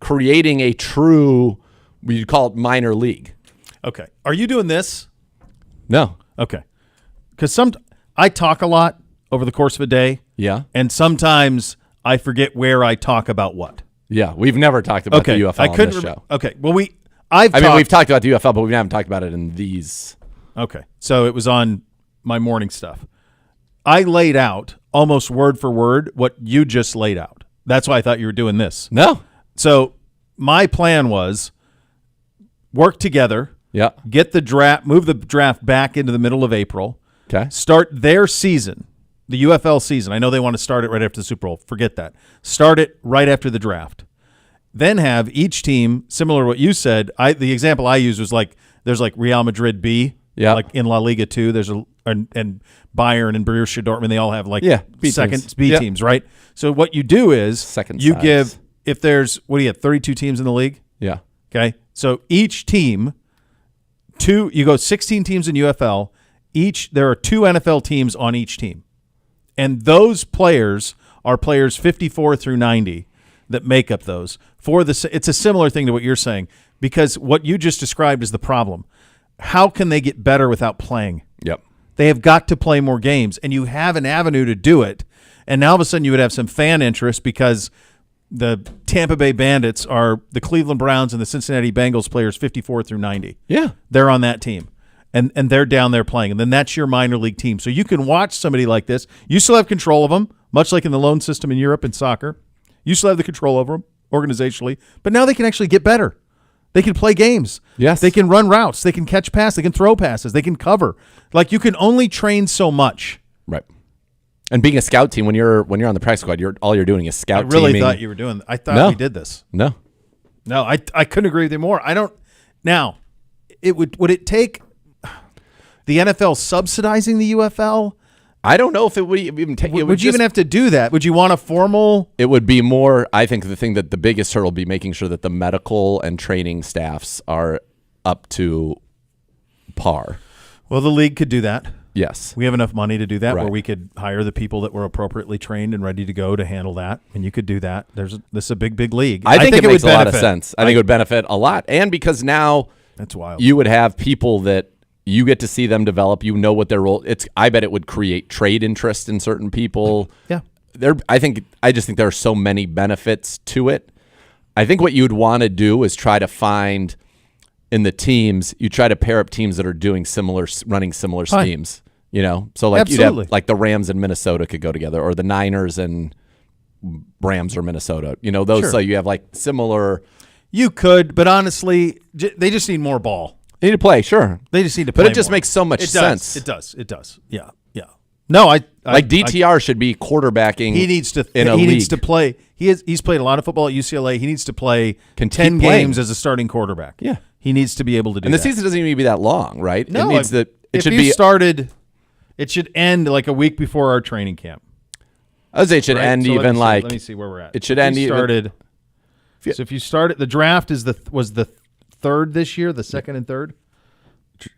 creating a true, we'd call it minor league. Okay. Are you doing this? No. Okay. Because I talk a lot over the course of a day. Yeah. And sometimes I forget where I talk about what. Yeah. We've never talked about the UFL on this show. Okay. Well, we've talked about the UFL, but we haven't talked about it in these. Okay. So it was on my morning stuff. I laid out almost word for word what you just laid out. That's why I thought you were doing this. No. So my plan was work together. Yeah. Get the draft, move the draft back into the middle of April. Okay. Start their season, the UFL season. I know they want to start it right after the Super Bowl. Forget that. Start it right after the draft. Then have each team, similar to what you said. The example I used was like there's like Real Madrid B, like in La Liga 2. There's and Bayern and Borussia Dortmund. They all have like B second teams. B teams, right? So what you do is Second you sides. give if there's 32 teams in the league. Yeah. Okay, so each team. You go 16 teams in UFL. There are 2 NFL teams on each team. And those players are players 54 through 90 that make up those. It's a similar thing to what you're saying because what you just described is the problem. How can they get better without playing? Yep. They have got to play more games, and you have an avenue to do it. And now all of a sudden you would have some fan interest because the Tampa Bay Bandits are the Cleveland Browns and the Cincinnati Bengals players 54 through 90. Yeah. They're on that team. And they're down there playing. And then that's your minor league team. So you can watch somebody like this. You still have control of them, much like in the loan system in Europe in soccer. You still have the control over them organizationally. But now they can actually get better. They can play games. Yes. They can run routes. They can catch passes. They can throw passes. They can cover. Like you can only train so much. Right. And being a scout team, when you're on the practice squad, all you're doing is scout teaming. I really thought you were doing that. I thought we did this. No. No, I couldn't agree with you more. I don't. Now, would it take the NFL subsidizing the UFL? I don't know if it would even take. Would you even have to do that? Would you want a formal? It would be more. I think the biggest hurdle would be making sure that the medical and training staffs are up to par. Well, the league could do that. Yes. We have enough money to do that Right. where we could hire the people that were appropriately trained and ready to go to handle that, and you could do that. This is a big league. I think it makes would a lot of benefit. sense. I think it would benefit a lot. And because now That's wild. you would have people that you get to see them develop. You know what their role. I bet it would create trade interest in certain people. Yeah. I just think there are so many benefits to it. I think what you'd want to do is try to find in the teams. You try to pair up teams that are doing running similar Fine. schemes. You know, so like Absolutely. you'd have like the Rams and Minnesota could go together, or the Niners and Rams or Minnesota. You know, those. Sure. So you have like similar. You could, but honestly, they just need more ball. They need to play, sure. They just need to play But it just more. makes so much It sense. does. It does. Yeah. No, Like DTR should be quarterbacking. He needs to. in a he league. needs to play. He's played a lot of football at UCLA. He needs to play Can 10 keep playing. games as a starting quarterback. Yeah. He needs to be able to do And the that. season doesn't even need to be that long, right? No, it needs to. It if should you be. started. It should end like a week before our training camp. I would say it should right? end So even like. let me see where we're at. It should If end you even- started. So if you started, the draft was the third this year, the second and third.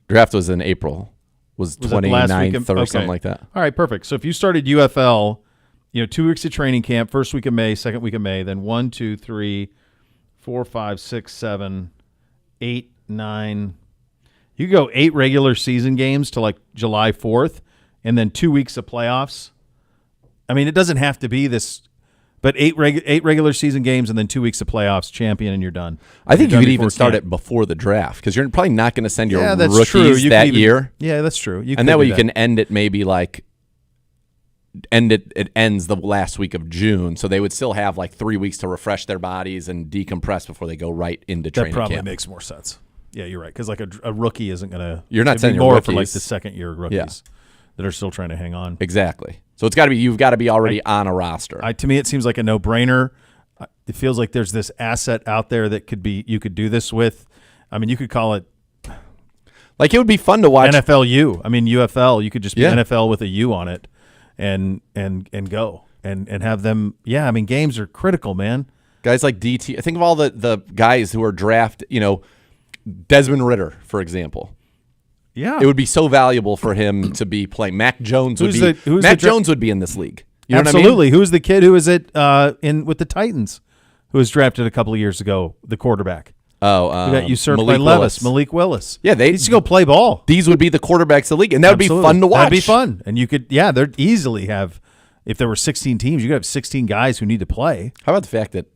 Draft was in April. Was Was it the last 29th week or of- something okay. like that. All right, perfect. So if you started UFL, 2 weeks of training camp, first week of May, second week of May, then 1, 2, 3, 4, 5, 6, 7, 8, 9. You could go 8 regular season games to like July 4th, and then 2 weeks of playoffs. I mean, it doesn't have to be this, but 8 regular season games and then 2 weeks of playoffs, champion, and you're done. I think You're you done could even before start camp. it before the draft because you're probably not going to send your Yeah, that's rookies true. You that could even- year. Yeah, that's true. You And could that way do you can end it maybe like it ends the last week of June, so they would still have like 3 weeks to refresh their bodies and decompress before they go right into That training probably camp. makes more sense. Yeah, you're right. Because like a rookie isn't going to. You're not it'd be sending more your for like rookies. the second year rookies that are still trying to hang on. Exactly. So you've got to be already on a roster. To me, it seems like a no-brainer. It feels like there's this asset out there that you could do this with. I mean, you could call it Like it would be fun to watch. NFLU. I mean, UFL. You could just be Yeah. NFL with a U on it, and go and have them. Yeah, I mean, games are critical, man. Guys like DT. Think of all the guys who are drafted. Desmond Ritter, for example. Yeah. It would be so valuable for him to be playing. Mac Jones would Jones would be in this league. You know Absolutely. what I mean? Who's the kid who was with the Titans, who was drafted a couple of years ago, the quarterback? Oh, Who got usurped by Levis, Malik Willis. Yeah, he needs to go play ball. These would be the quarterbacks of the league, and that would be fun to watch. That'd be fun, and you could, they'd easily have. If there were 16 teams, you could have 16 guys who need to play. How about the fact that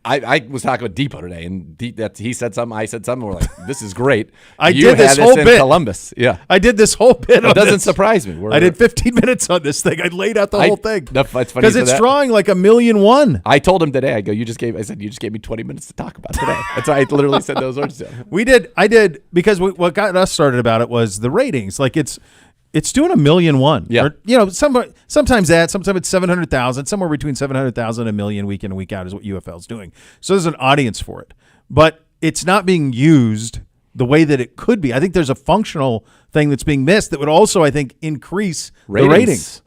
I was talking with Depot today, and he said something, I said something. We're like, "This is great." I did this whole bit in Columbus. Yeah, I did this whole bit. It doesn't surprise me. I did 15 minutes on this thing. I laid out the whole thing. That's funny because it's drawing like 1,000,001. I told him today. I go, you just gave me 20 minutes to talk about today. That's why I literally said those words to him. I did because what got us started about it was the ratings. Like it's doing 1,000,001. Yeah. Or, sometimes it's 700,000, somewhere between 700,000 and 1,000,000 week in and week out is what UFL is doing. So there's an audience for it, but it's not being used the way that it could be. I think there's a functional thing that's being missed that would also, I think, increase the ratings,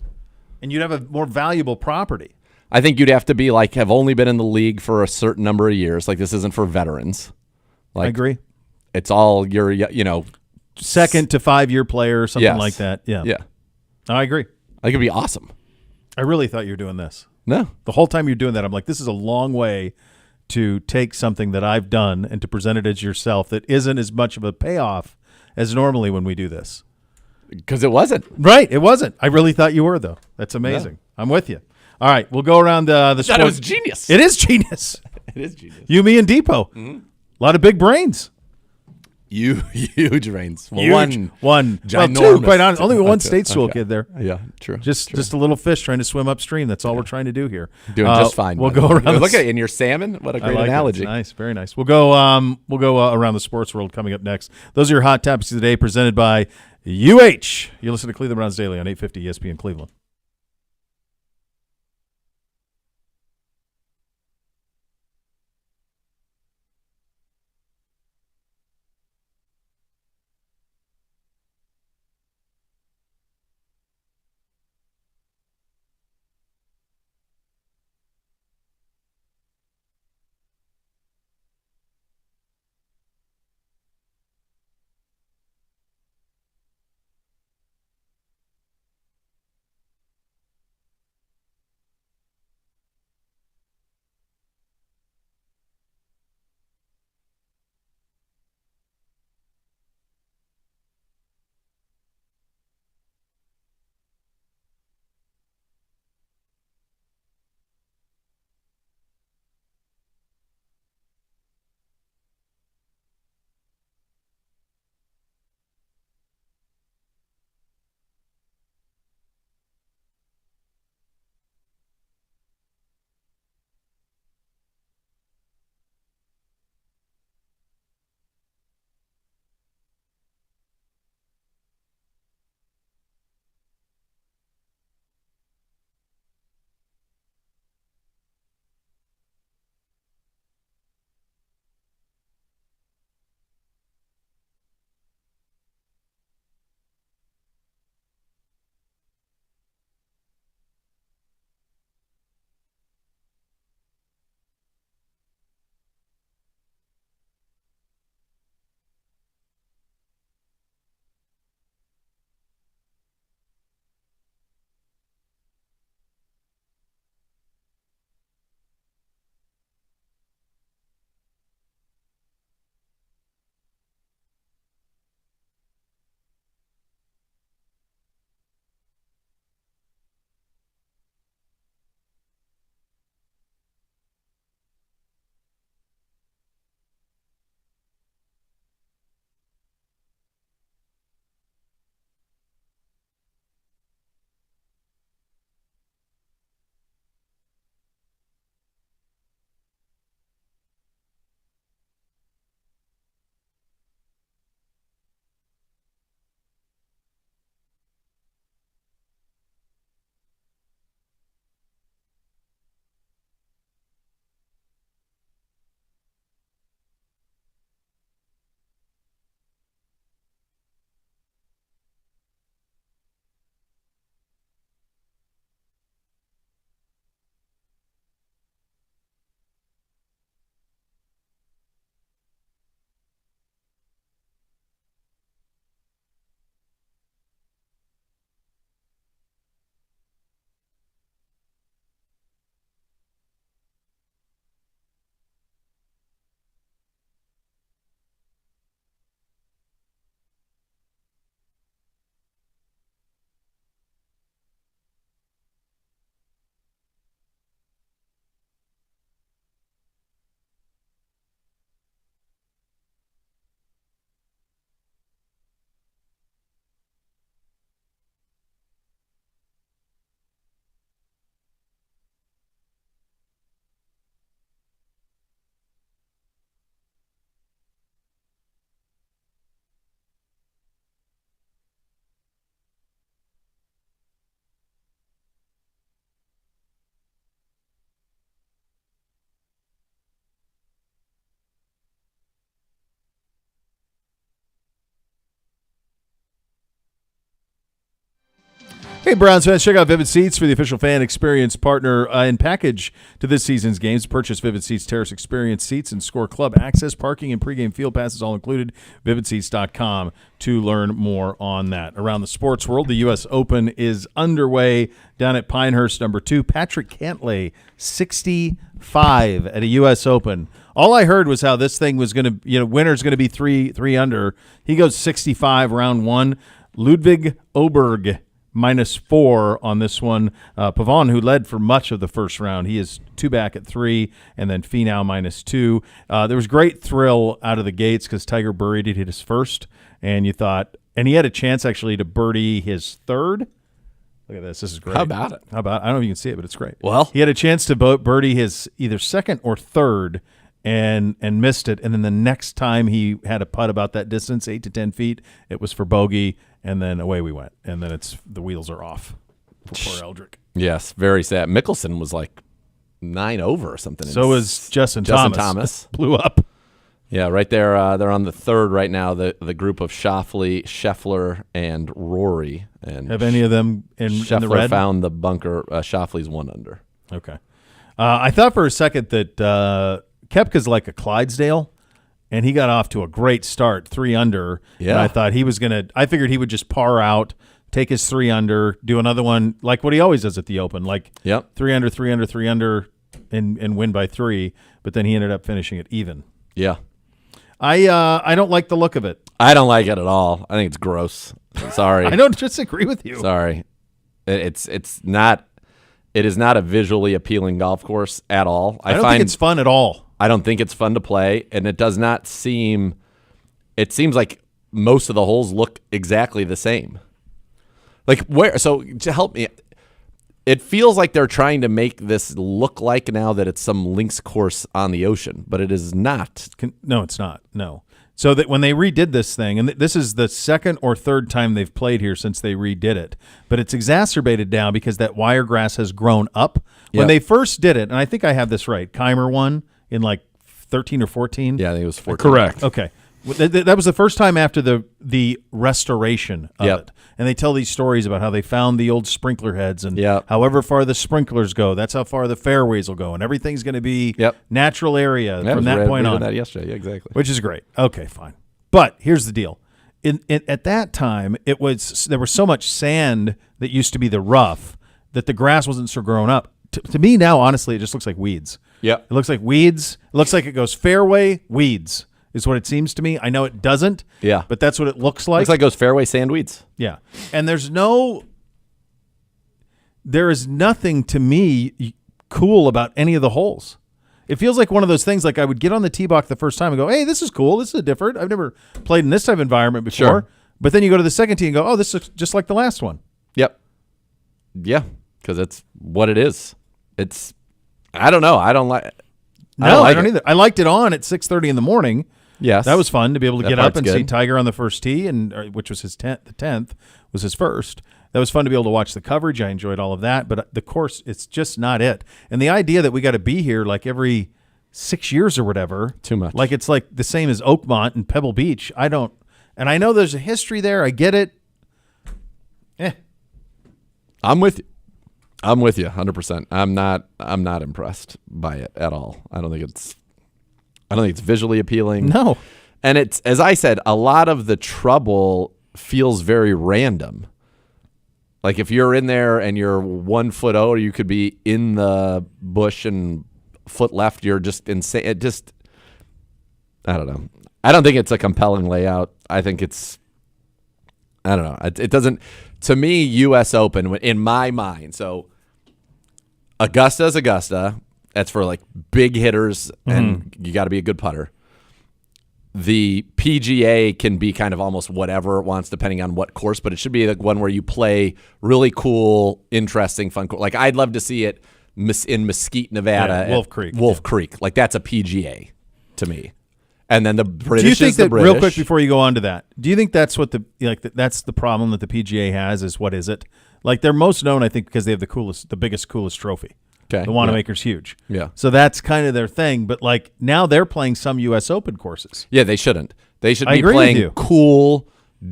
and you'd have a more valuable property. I think you'd have to be have only been in the league for a certain number of years. Like this isn't for veterans. I agree. It's all your, second to 5-year player or something Yes. like that. Yeah. Yeah. I agree. I think it'd be awesome. I really thought you were doing this. No. The whole time you're doing that, I'm like, this is a long way to take something that I've done and to present it as yourself that isn't as much of a payoff as normally when we do this. Because it wasn't. Right. It wasn't. I really thought you were, though. That's amazing. Yeah. I'm with you. All right. We'll go around the sport. It was genius. It is genius. It is genius. You, me, and Depot. Mm-hmm. A lot of big brains. Huge reigns. Well, one. Ginormous. Well, two, quite honest. Only one state school kid there. Yeah, true. Just a little fish trying to swim upstream. That's all we're trying to do here. Doing just fine. We'll go around. Look at it in your salmon. What a great analogy. Nice, very nice. We'll go around the sports world coming up next. Those are your hot topics of the day, presented by UH. You listen to Cleveland Browns Daily on 850 ESPN Cleveland. Hey, Browns fans, check out Vivid Seats for the official fan experience partner and package to this season's games. Purchase Vivid Seats Terrace Experience seats and score club access, parking, and pregame field passes all included. VividSeats.com to learn more on that. Around the sports world, the U.S. Open is underway down at Pinehurst, number 2. Patrick Cantlay, 65 at a U.S. Open. All I heard was how this thing was going to, winner's going to be three under. He goes 65 round 1. Ludwig Oberg, -4 on this one. Pavon, who led for much of the first round, he is 2 back at 3, and then Finau -2. There was great thrill out of the gates because Tiger birdied his first, and you thought, and he had a chance actually to birdie his third. Look at this. This is great. How about it? I don't know if you can see it, but it's great. Well, he had a chance to birdie his either second or third, and missed it. And then the next time he had a putt about that distance, 8 to 10 feet, it was for bogey, and then away we went. And then the wheels are off for poor Eldrick. Yes, very sad. Mickelson was like 9 over or something. So was Justin Thomas. Blew up. Yeah, right there. They're on the third right now. The group of Schauffele, Scheffler, and Rory. And have any of them in the red? Scheffler found the bunker. Schauffele's 1 under. Okay. I thought for a second that Koepka's like a Clydesdale, and he got off to a great start, 3 under. Yeah. And I thought he was I figured he would just par out, take his 3 under, do another one like what he always does at the Open, like 3 under, 3 under, 3 under, and win by 3. But then he ended up finishing it even. Yeah. I don't like the look of it. I don't like it at all. I think it's gross. Sorry. I don't disagree with you. Sorry. It's not. It is not a visually appealing golf course at all. I don't think it's fun at all. I don't think it's fun to play, and it does not seem – it seems like most of the holes look exactly the same. Like where – so to help me, it feels like they're trying to make this look like now that it's some links course on the ocean, but it is not. No, it's not. No. So that when they redid this thing, and this is the second or third time they've played here since they redid it, but it's exacerbated now because that wiregrass has grown up. When they first did it, and I think I have this right, Keimer won in like 13 or 14. Yeah, I think it was 14. Correct. Okay. That was the first time after the restoration of it. And they tell these stories about how they found the old sprinkler heads, and however far the sprinklers go, that's how far the fairways will go, and everything's going to be natural area from that point on. That yesterday, exactly. Which is great. Okay, fine. But here's the deal. At that time, there was so much sand that used to be the rough that the grass wasn't so grown up. To me now, honestly, it just looks like weeds. Yeah. It looks like weeds. It looks like it goes fairway, weeds. Is what it seems to me. I know it doesn't. Yeah. But that's what it looks like. Looks like it goes fairway sandweeds. Yeah. And there is nothing to me cool about any of the holes. It feels like one of those things like I would get on the tee box the first time and go, hey, this is cool. This is different. I've never played in this type of environment before. Sure. But then you go to the second tee and go, oh, this is just like the last one. Yep. Yeah, because it's what it is. It's, I don't know. I don't like it. No, I don't either. I liked it on at 6:30 in the morning. Yes, that was fun to be able to get up and see good. Tiger on the first tee, which was his 10th. The 10th was his first. That was fun to be able to watch the coverage. I enjoyed all of that, but the course, it's just not it. And the idea that we got to be here like every 6 years or whatever, too much. Like it's like the same as Oakmont and Pebble Beach. I don't, and I know there's a history there. I get it. I'm with you. I'm with you 100%. I'm not impressed by it at all. I don't think it's visually appealing. No. And it's, as I said, a lot of the trouble feels very random. Like if you're in there and you're 1 foot out, you could be in the bush and foot left. You're just insane. It just, I don't know. I don't think it's a compelling layout. I think it's, I don't know. It doesn't, to me, U.S. Open, in my mind, so Augusta is Augusta. That's for like big hitters, and you got to be a good putter. The PGA can be kind of almost whatever it wants, depending on what course, but it should be like one where you play really cool, interesting, fun. Like I'd love to see it in Mesquite, Nevada, Wolf Creek. Like that's a PGA to me. And then the British. Do you think is the that British. real quick before you go on to that? Do you think that's what that's the problem that the PGA has? Is what is it? Like they're most known, I think, because they have the biggest, coolest trophy. Okay. The Wanamaker's huge. Yeah. So that's kind of their thing. But like now they're playing some U.S. Open courses. Yeah, they shouldn't. They should I be agree with playing you. cool,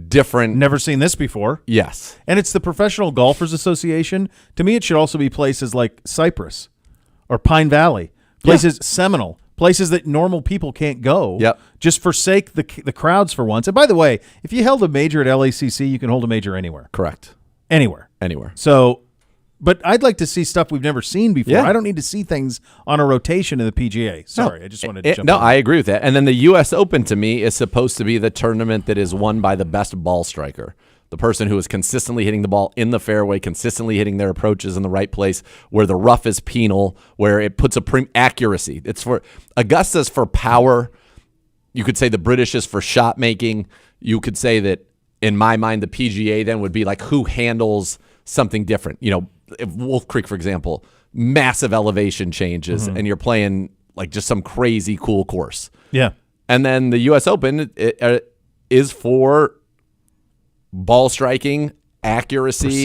different. Never seen this before. Yes. And it's the Professional Golfers Association. To me, it should also be places like Cypress or Pine Valley, places Seminole, places that normal people can't go. Yep. Just forsake the crowds for once. And by the way, if you held a major at LACC, you can hold a major anywhere. Correct. Anywhere. So, but I'd like to see stuff we've never seen before. Yeah. I don't need to see things on a rotation in the PGA. Sorry, I just wanted to jump in. I agree with that. And then the U.S. Open, to me, is supposed to be the tournament that is won by the best ball striker. The person who is consistently hitting the ball in the fairway, consistently hitting their approaches in the right place, where the rough is penal, where it puts accuracy. It's for Augusta's for power. You could say the British is for shot making. You could say that, in my mind, the PGA then would be like who handles something different. You know, if Wolf Creek, for example, massive elevation changes, and you're playing like just some crazy cool course. Yeah. And then the U.S. Open is for ball striking, accuracy,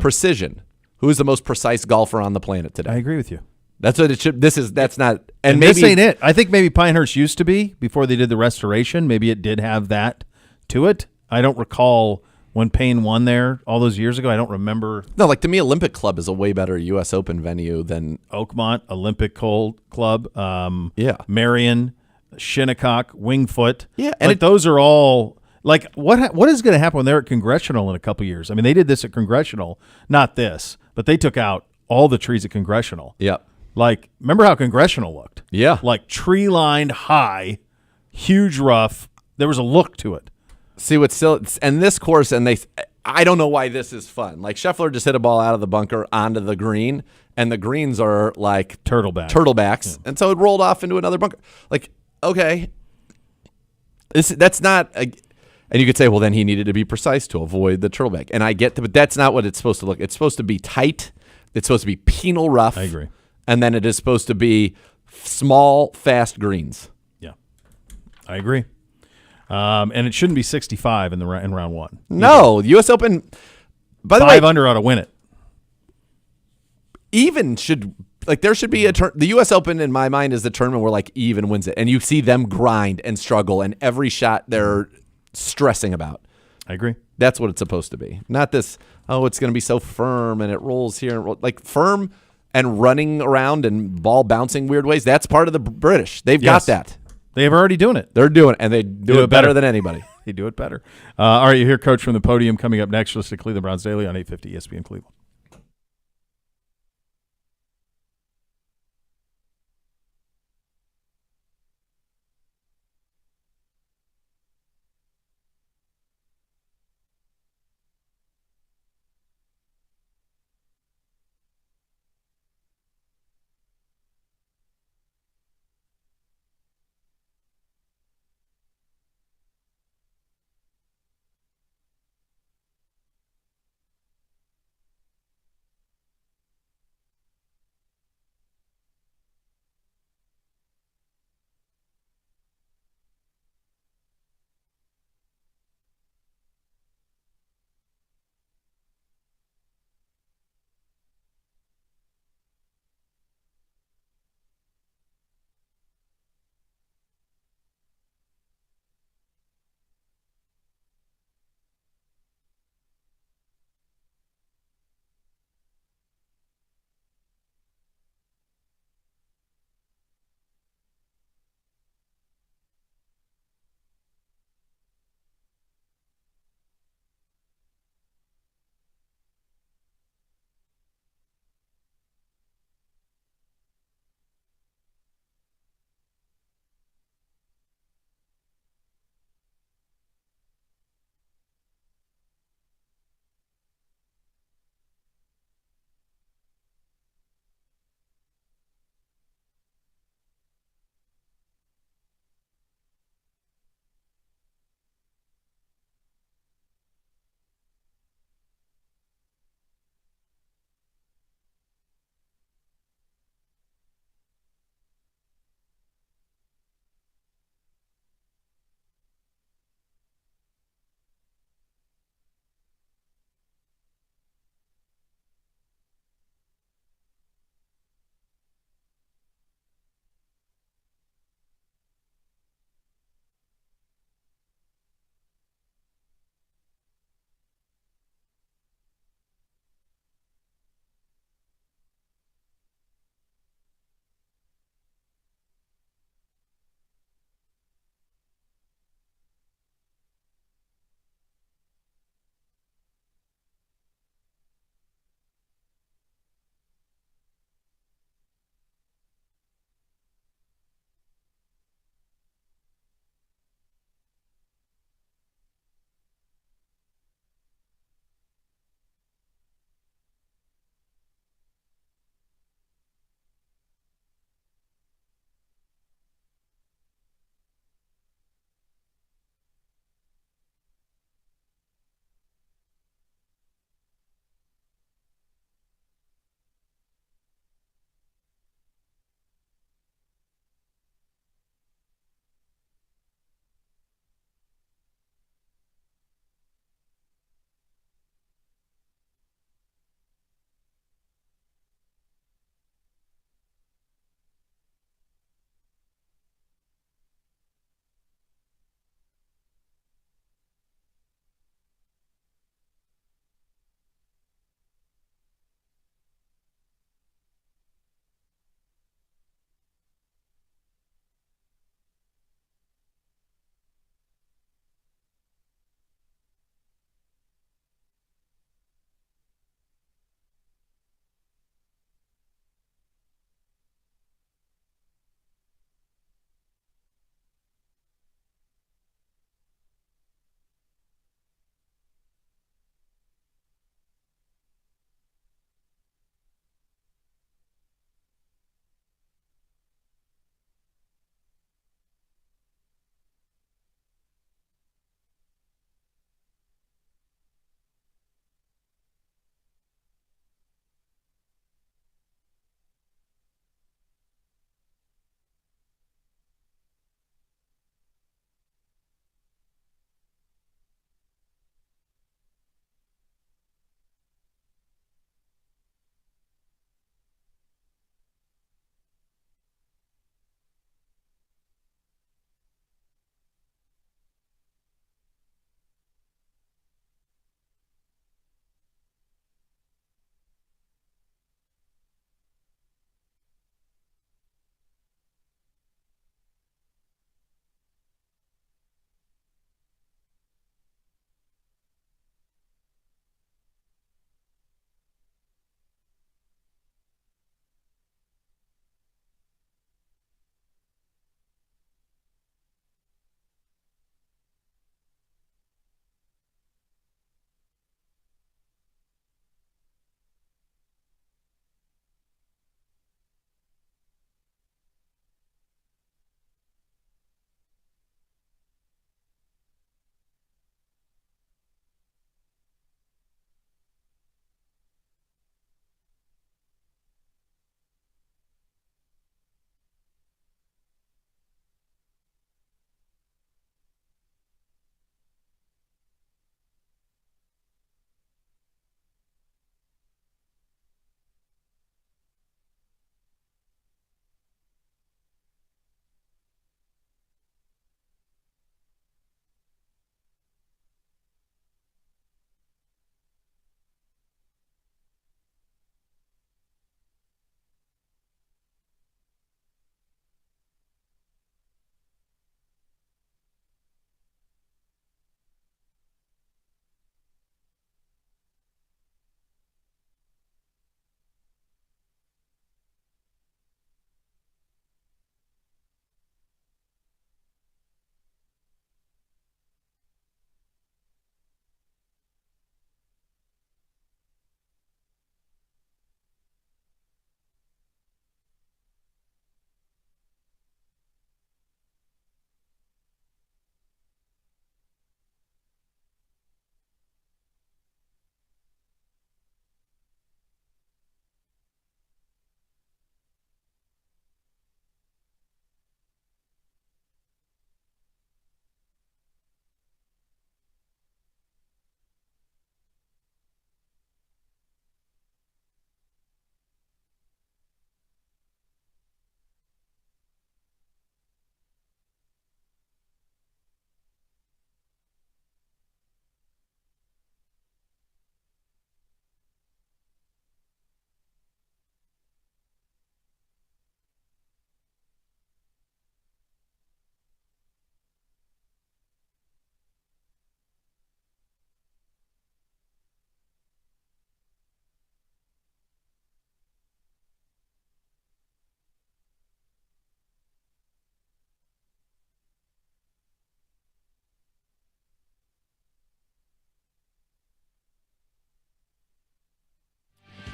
precision. Who is the most precise golfer on the planet today? I agree with you. That's what it should. That's not. And maybe, this ain't it. I think maybe Pinehurst used to be before they did the restoration. Maybe it did have that to it. I don't recall when Payne won there all those years ago. I don't remember. No, like to me, Olympic Club is a way better U.S. Open venue than Oakmont, Olympic Club, Marion, Shinnecock, Wingfoot. Yeah, and like those are all like what is going to happen when they're at Congressional in a couple years? I mean, they did this at Congressional, not this, but they took out all the trees at Congressional. Yep. Like, remember how Congressional looked? Yeah. Like tree-lined, high, huge rough. There was a look to it. See what's still and this course, and I don't know why this is fun. Like Scheffler just hit a ball out of the bunker onto the green, and the greens are like turtlebacks, and so it rolled off into another bunker. Like, okay, that's not. And you could say, well, then he needed to be precise to avoid the turtleback, and I get that, but that's not what it's supposed to look. It's supposed to be tight. It's supposed to be penal rough. I agree. And then it is supposed to be small, fast greens. Yeah, I agree. And it shouldn't be 65 in round one. No, U.S. Open. By the way, 5 under ought to win it. Even should there should be the U.S. Open in my mind is the tournament where like even wins it, and you see them grind and struggle, and every shot they're stressing about. I agree. That's what it's supposed to be. Not this. Oh, it's going to be so firm and it rolls here, like firm and running around and ball bouncing weird ways. That's part of the British. They've got that. They're already doing it. They're doing it, and they do it better than anybody. They do it better. All right, you hear Coach from the podium coming up next. Listen to Cleveland Browns Daily on 850 ESPN Cleveland.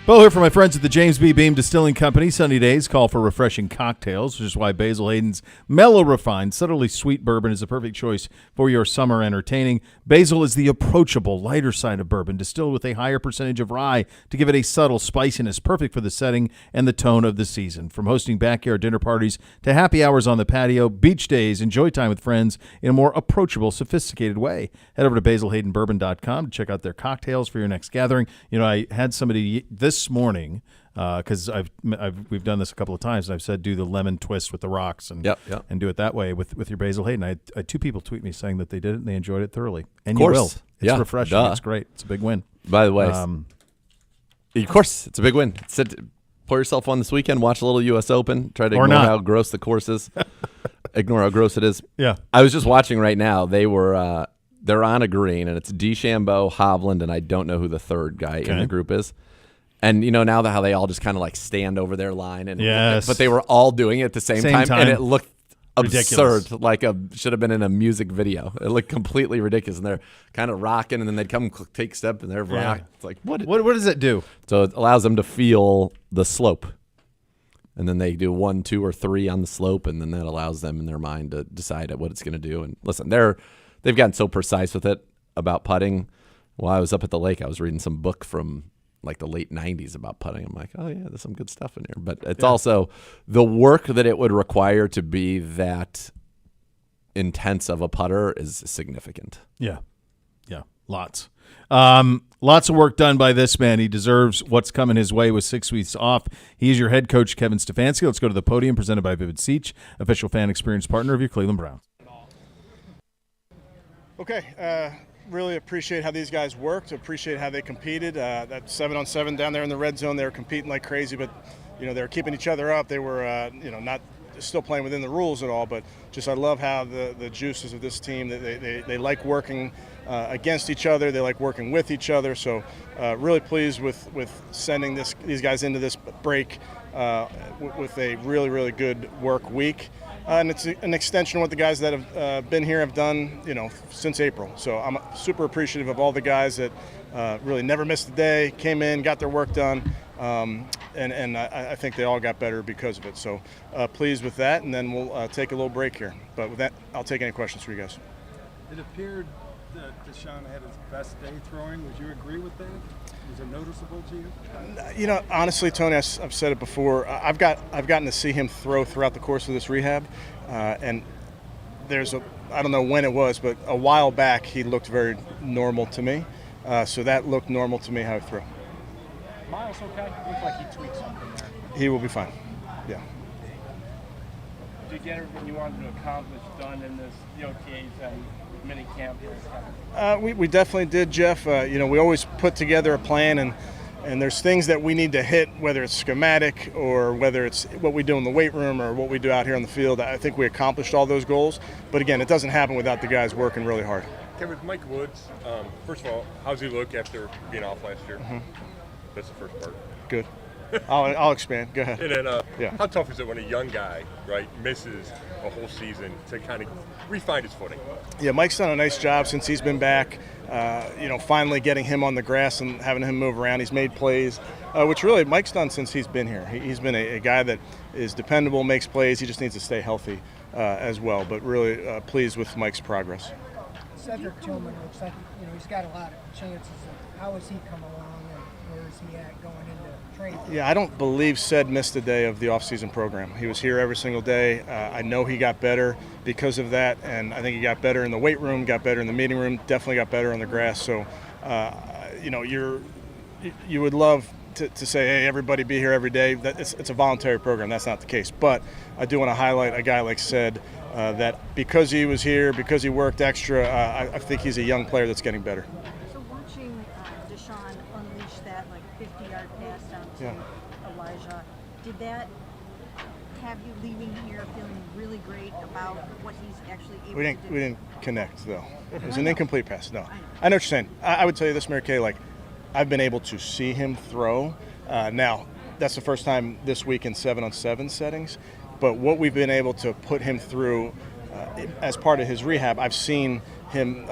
Bo here for my friends at the James B. Beam Distilling Company. Sunny days call for refreshing cocktails, which is why Basil Hayden's mellow, refined, subtly sweet bourbon is a perfect choice for your summer entertaining. Basil is the approachable, lighter side of bourbon, distilled with a higher percentage of rye to give it a subtle spiciness, perfect for the setting and the tone of the season. From hosting backyard dinner parties to happy hours on the patio, beach days, enjoy time with friends in a more approachable, sophisticated way. Head over to basilhaydenbourbon.com to check out their cocktails for your next gathering. You know, I had somebody this morning because we've done this a couple of times, and I've said do the lemon twist with the rocks and and do it that way with your Basil Hayden. I had 2 people tweet me saying that they did it and they enjoyed it thoroughly. And of course. You will. It's refreshing. Duh. It's great. It's a big win. By the way, of course, it's a big win. Pour yourself on this weekend, watch a little U.S. Open, try to ignore how gross the course is. Ignore how gross it is. Yeah. I was just watching right now. They're on a green, and it's DeChambeau, Hovland, and I don't know who the third guy in the group is. And you know now how they all just kind of like stand over their line, and but they were all doing it at the same time, and it looked ridiculous. absurd, like should have been in a music video. It looked completely ridiculous, and they're kind of rocking, and then they'd come take a step, and they're rocking. It's like what does it do? So it allows them to feel the slope, and then they do 1, 2, or 3 on the slope, and then that allows them in their mind to decide what it's going to do. And listen, they've gotten so precise with it about putting. While I was up at the lake, I was reading some book from like the late 90s about putting. I'm like, oh yeah, there's some good stuff in here. But it's also the work that it would require to be that intense of a putter is significant. Yeah. Lots. Lots of work done by this man. He deserves what's coming his way with 6 weeks off. He is your head coach, Kevin Stefanski. Let's go to the podium, presented by Vivid Seats, official fan experience partner of your Cleveland Browns. Okay. Really appreciate how these guys worked. Appreciate how they competed. That 7-on-7 down there in the red zone, they were competing like crazy, but they were keeping each other up. They were not still playing within the rules at all, but just I love how the juices of this team, they like working against each other. They like working with each other. So really pleased with sending these guys into this break with a really, really good work week. And it's an extension of what the guys that have been here have done, since April. So I'm super appreciative of all the guys that really never missed a day, came in, got their work done, and I think they all got better because of it. So pleased with that, and then we'll take a little break here. But with that, I'll take any questions for you guys. It appeared that Deshaun had his best day throwing. Would you agree with that? Was it noticeable to you? Honestly, Tony, I've said it before. I've gotten to see him throw throughout the course of this rehab, and I don't know when it was, but a while back he looked very normal to me. So that looked normal to me how he threw. Miles okay? Looks like he tweaked something there. He will be fine. Yeah. Did you get everything you wanted to accomplish done in this OTAs and mini camp? We definitely did, Jeff. We always put together a plan, and there's things that we need to hit, whether it's schematic or whether it's what we do in the weight room or what we do out here on the field. I think we accomplished all those goals. But again, it doesn't happen without the guys working really hard. Kevin, Mike Woods, first of all, how's he look after being off last year? Mm-hmm. That's the first part. Good. I'll expand. Go ahead. And then how tough is it when a young guy, right, misses a whole season to kind of refine his footing? Yeah, Mike's done a nice job since he's been back, finally getting him on the grass and having him move around. He's made plays, which really Mike's done since he's been here. He's been a guy that is dependable, makes plays. He just needs to stay healthy as well, but really pleased with Mike's progress. Cedric Tillman looks like he's got a lot of chances. How has he come along, and where is he at going into training? Yeah, I don't believe Ced missed a day of the off-season program. He was here every single day. I know he got better because of that, and I think he got better in the weight room, got better in the meeting room, definitely got better on the grass. So, you would love to say, hey, everybody be here every day. It's a voluntary program. That's not the case. But I do want to highlight a guy like Ced that because he was here, because he worked extra, I think he's a young player that's getting better. So watching Deshaun unleash that 50-yard pass down to Elijah, did that have you leaving here feeling really great about what he's actually able to do? We didn't connect, though. It was an incomplete pass. No. I know what you're saying. I would tell you this, Mary Kay, I've been able to see him throw. Now, that's the first time this week in 7-on-7 settings. But what we've been able to put him through as part of his rehab, I've seen him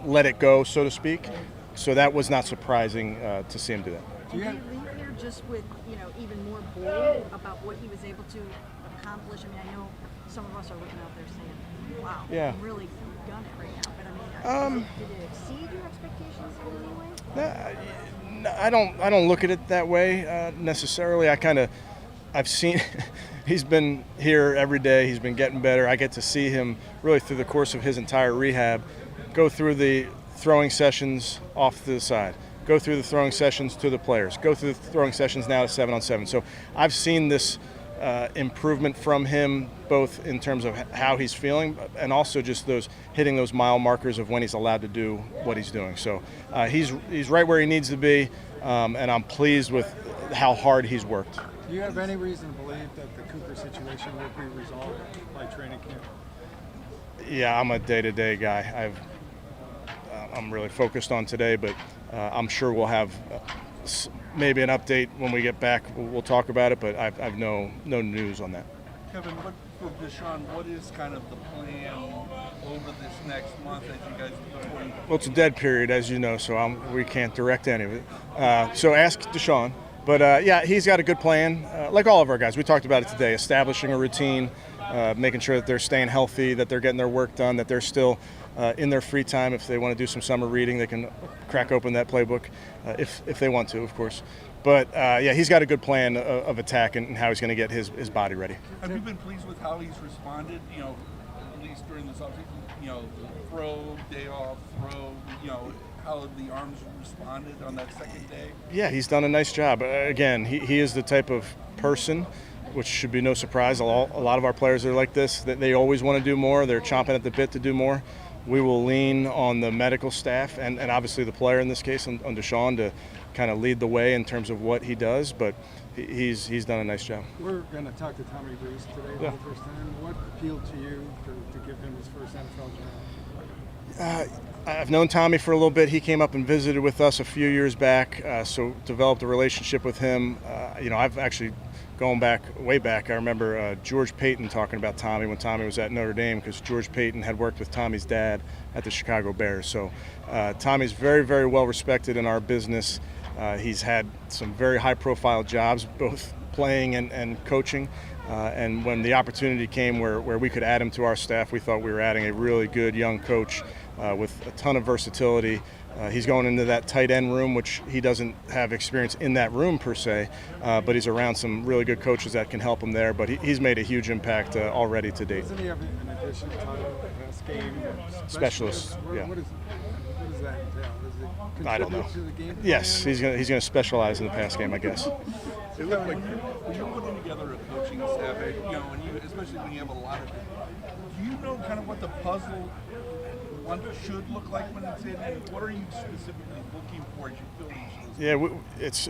let it go, so to speak. So that was not surprising to see him do that. Did he leave here just with, even more bold about what he was able to accomplish? I mean, I know some of us are looking out there saying, wow, Yeah. he really done it right now. But I mean, did it exceed your expectations in any way? I don't look at it that way necessarily. I've seen he's been here every day. He's been getting better. I get to see him really through the course of his entire rehab, go through the throwing sessions off to the side, go through the throwing sessions to the players, go through the throwing sessions now to 7-on-7. So I've seen this improvement from him, both in terms of how he's feeling and also just hitting those mile markers of when he's allowed to do what he's doing. So he's right where he needs to be, and I'm pleased with how hard he's worked. Do you have any reason to believe that the Cooper situation will be resolved by training camp? Yeah, I'm a day-to-day guy. I'm really focused on today, but I'm sure we'll have maybe an update when we get back. We'll talk about it, but I've no news on that. Kevin, for Deshaun, what is kind of the plan over this next month as you guys are going? Well, it's a dead period, as you know, so we can't direct any of it. So ask Deshaun. But, yeah, he's got a good plan, like all of our guys. We talked about it today, establishing a routine, making sure that they're staying healthy, that they're getting their work done, that they're still in their free time. If they want to do some summer reading, they can crack open that playbook if they want to, of course. But, yeah, he's got a good plan of attack and how he's going to get his body ready. Have you been pleased with how he's responded, at least during this offseason? Throw, day off, throw, how the arms responded on that second day? Yeah, he's done a nice job. Again, he is the type of person, which should be no surprise. A lot of our players are like this, that they always want to do more. They're chomping at the bit to do more. We will lean on the medical staff and obviously the player in this case, on Deshaun, to kind of lead the way in terms of what he does, but he's done a nice job. We're going to talk to Tommy Reese today for the first time. What appealed to you to give him his first NFL job? I've known Tommy for a little bit. He came up and visited with us a few years back, so developed a relationship with him. I've actually going way back. I remember George Payton talking about Tommy when Tommy was at Notre Dame, because George Payton had worked with Tommy's dad at the Chicago Bears. So Tommy's very, very well respected in our business. He's had some very high-profile jobs, both playing and coaching. And when the opportunity came where we could add him to our staff, we thought we were adding a really good young coach with a ton of versatility. He's going into that tight end room, which he doesn't have experience in that room per se, but he's around some really good coaches that can help him there. But he's made a huge impact already to date. Doesn't he have an additional title, pass game specialist? Yeah. What does that entail? Does it I don't know. contribute to the game plan? Yes, he's going to specialize in the pass game, I guess. It looked like when you're putting together a coaching staff, especially when you have a lot of people, do you know kind of what the puzzle should look like when it's in? And what are you specifically looking for as you fill each of those?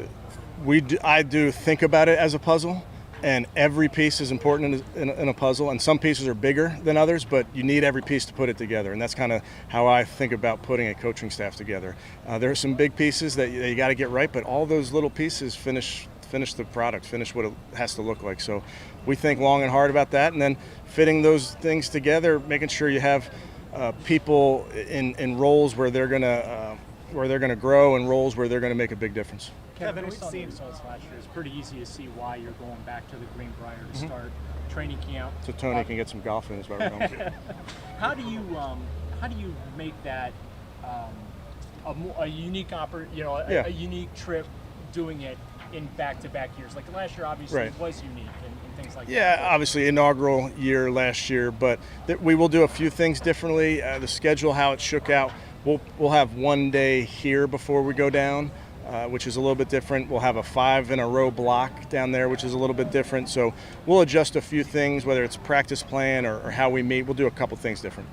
Yeah, I do think about it as a puzzle, and every piece is important in a puzzle, and some pieces are bigger than others, but you need every piece to put it together, and that's kind of how I think about putting a coaching staff together. There are some big pieces that you got to get right, but all those little pieces finish the product, finish what it has to look like. So we think long and hard about that, and then fitting those things together, making sure you have people in roles where they're gonna grow, and roles where they're gonna make a big difference. Kevin, we've seen results last year. It's pretty easy to see why you're going back to the Greenbrier to start training camp. So Tony can get some golf in, is where we're going. How do you make that a unique a unique trip, doing it in back-to-back years? Like last year, obviously, Right. it was unique and things like that. Yeah, obviously inaugural year last year, but we will do a few things differently. The schedule, how it shook out, we'll have one day here before we go down, which is a little bit different. We'll have a 5-in-a-row block down there, which is a little bit different. So we'll adjust a few things, whether it's practice plan or how we meet. We'll do a couple things different.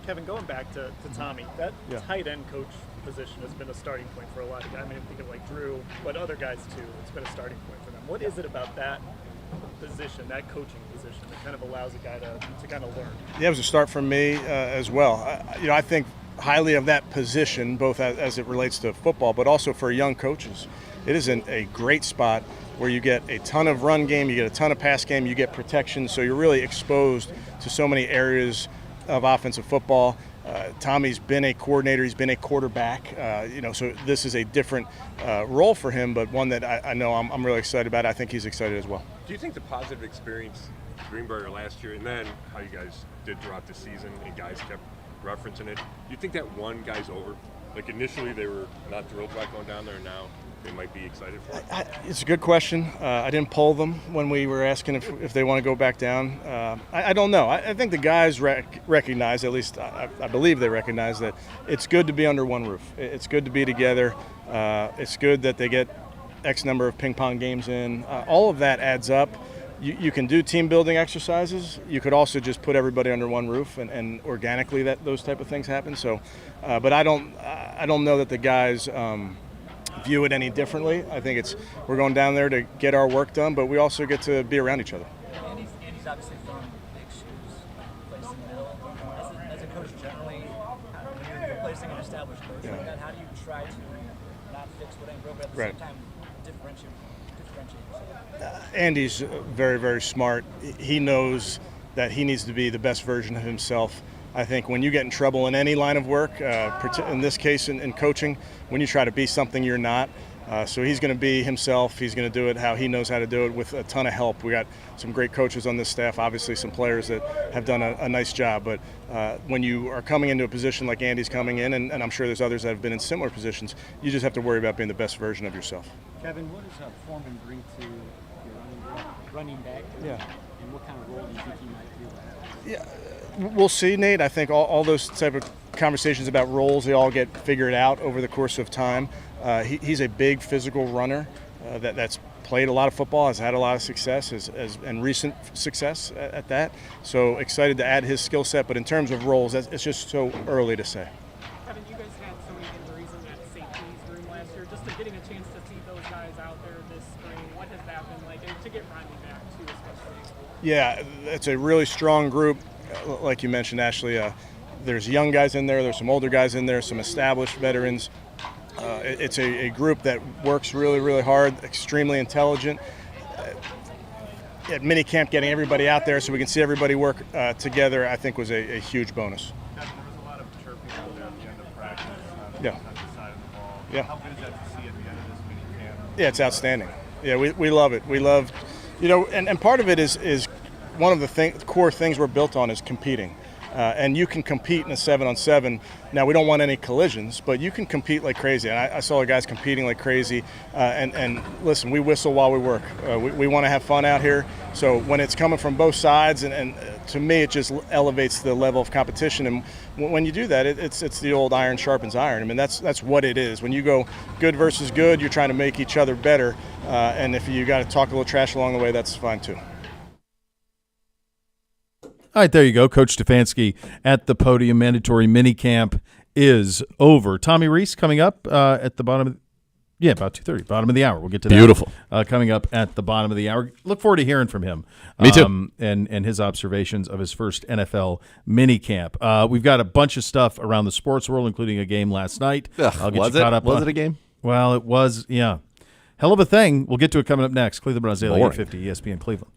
Kevin, going back to Tommy, that tight end coach position has been a starting point for a lot of guys. I mean, think of like Drew, but other guys too. It's been a starting point for them. What is it about that position, that coaching position, that kind of allows a guy to kind of learn? Yeah, it was a start for me as well. I think highly of that position, both as it relates to football, but also for young coaches. It is a great spot where you get a ton of run game, you get a ton of pass game, you get protection, so you're really exposed to so many areas of offensive football. Tommy's been a coordinator. He's been a quarterback. So this is a different role for him, but one that I know I'm really excited about. I think he's excited as well. Do you think the positive experience Greenbrier last year and then how you guys did throughout the season and guys kept referencing it, do you think that won guys over? Like initially they were not thrilled about going down there, and now they might be excited for it? It's a good question. I didn't poll them when we were asking if they want to go back down. I don't know. I think the guys recognize, at least I believe they recognize, that it's good to be under one roof. It's good to be together. It's good that they get X number of ping pong games in. All of that adds up. You can do team building exercises. You could also just put everybody under one roof, and organically those type of things happen. So, but I don't know that the guys view it any differently. I think we're going down there to get our work done, but we also get to be around each other. Andy's obviously filling big shoes, replacing Mel. As a coach generally, when you're replacing an established coach like that, how do you try to not fix what ain't broke, but at the same time differentiate yourself? Andy's very, very smart. He knows that he needs to be the best version of himself. I think when you get in trouble in any line of work, in this case in coaching, when you try to be something you're not. So he's going to be himself. He's going to do it how he knows how to do it with a ton of help. We got some great coaches on this staff, obviously some players that have done a nice job. But when you are coming into a position like Andy's coming in, and I'm sure there's others that have been in similar positions, you just have to worry about being the best version of yourself. Kevin, what does Foreman bring to your running back? And what kind of role do you think he might do? We'll see, Nate. I think all those type of conversations about roles, they all get figured out over the course of time. He's a big physical runner that's played a lot of football, has had a lot of success, and recent success at that. So excited to add his skill set. But in terms of roles, it's just so early to say. Kevin, you guys had so many injuries in that safeties room last year. Just getting a chance to see those guys out there this spring, what has that been like? And to get Rodney back, too, especially. Yeah, it's a really strong group. Like you mentioned, Ashley, there's young guys in there, there's some older guys in there, some established veterans. It's a group that works really, really hard, extremely intelligent. At minicamp, getting everybody out there so we can see everybody work together, I think was a huge bonus. There was a lot of chirping out there at the end of practice on Yeah. the side of the ball. Yeah. How good is that to see at the end of this minicamp? Yeah, it's outstanding. Yeah, we love it. We love, and part of it is one of the core things we're built on is competing. And you can compete in a 7-on-7. Now, we don't want any collisions, but you can compete like crazy. And I saw the guys competing like crazy. And listen, we whistle while we work. We want to have fun out here. So when it's coming from both sides, and to me, it just elevates the level of competition. And when you do that, it's the old iron sharpens iron. I mean, that's what it is. When you go good versus good, you're trying to make each other better. And if you got to talk a little trash along the way, that's fine too. All right, there you go. Coach Stefanski at the podium. Mandatory minicamp is over. Tommy Reese coming up at the bottom of about 2:30, bottom of the hour. We'll get to that. Beautiful. Coming up at the bottom of the hour. Look forward to hearing from him. Me too. And his observations of his first NFL minicamp. We've got a bunch of stuff around the sports world, including a game last night. I'll get you caught up. Was it a game? Well, it was, yeah. Hell of a thing. We'll get to it coming up next. Cleveland Browns Daily, Boring. 850 ESPN Cleveland.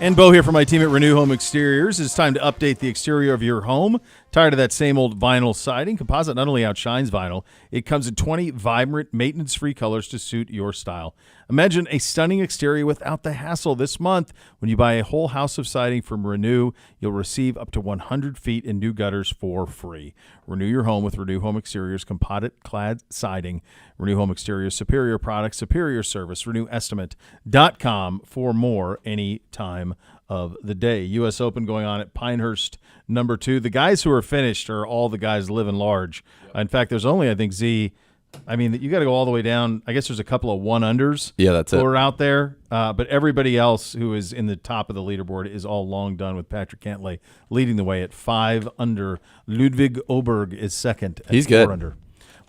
And Bo here from my team at Renew Home Exteriors. It's time to update the exterior of your home. Tired of that same old vinyl siding? Composite not only outshines vinyl, it comes in 20 vibrant, maintenance-free colors to suit your style. Imagine a stunning exterior without the hassle. This month, when you buy a whole house of siding from Renew, you'll receive up to 100 feet in new gutters for free. Renew your home with Renew Home Exteriors composite-clad siding. Renew Home Exteriors, superior products, superior service. RenewEstimate.com for more any time of the day. U.S. Open going on at Pinehurst number 2. The guys who are finished are all the guys living large. In fact, there's only, I think, you got to go all the way down. I guess there's a couple of 1-unders who are out there. But everybody else who is in the top of the leaderboard is all long done, with Patrick Cantlay leading the way at 5 under. Ludwig Oberg is second at 4 under.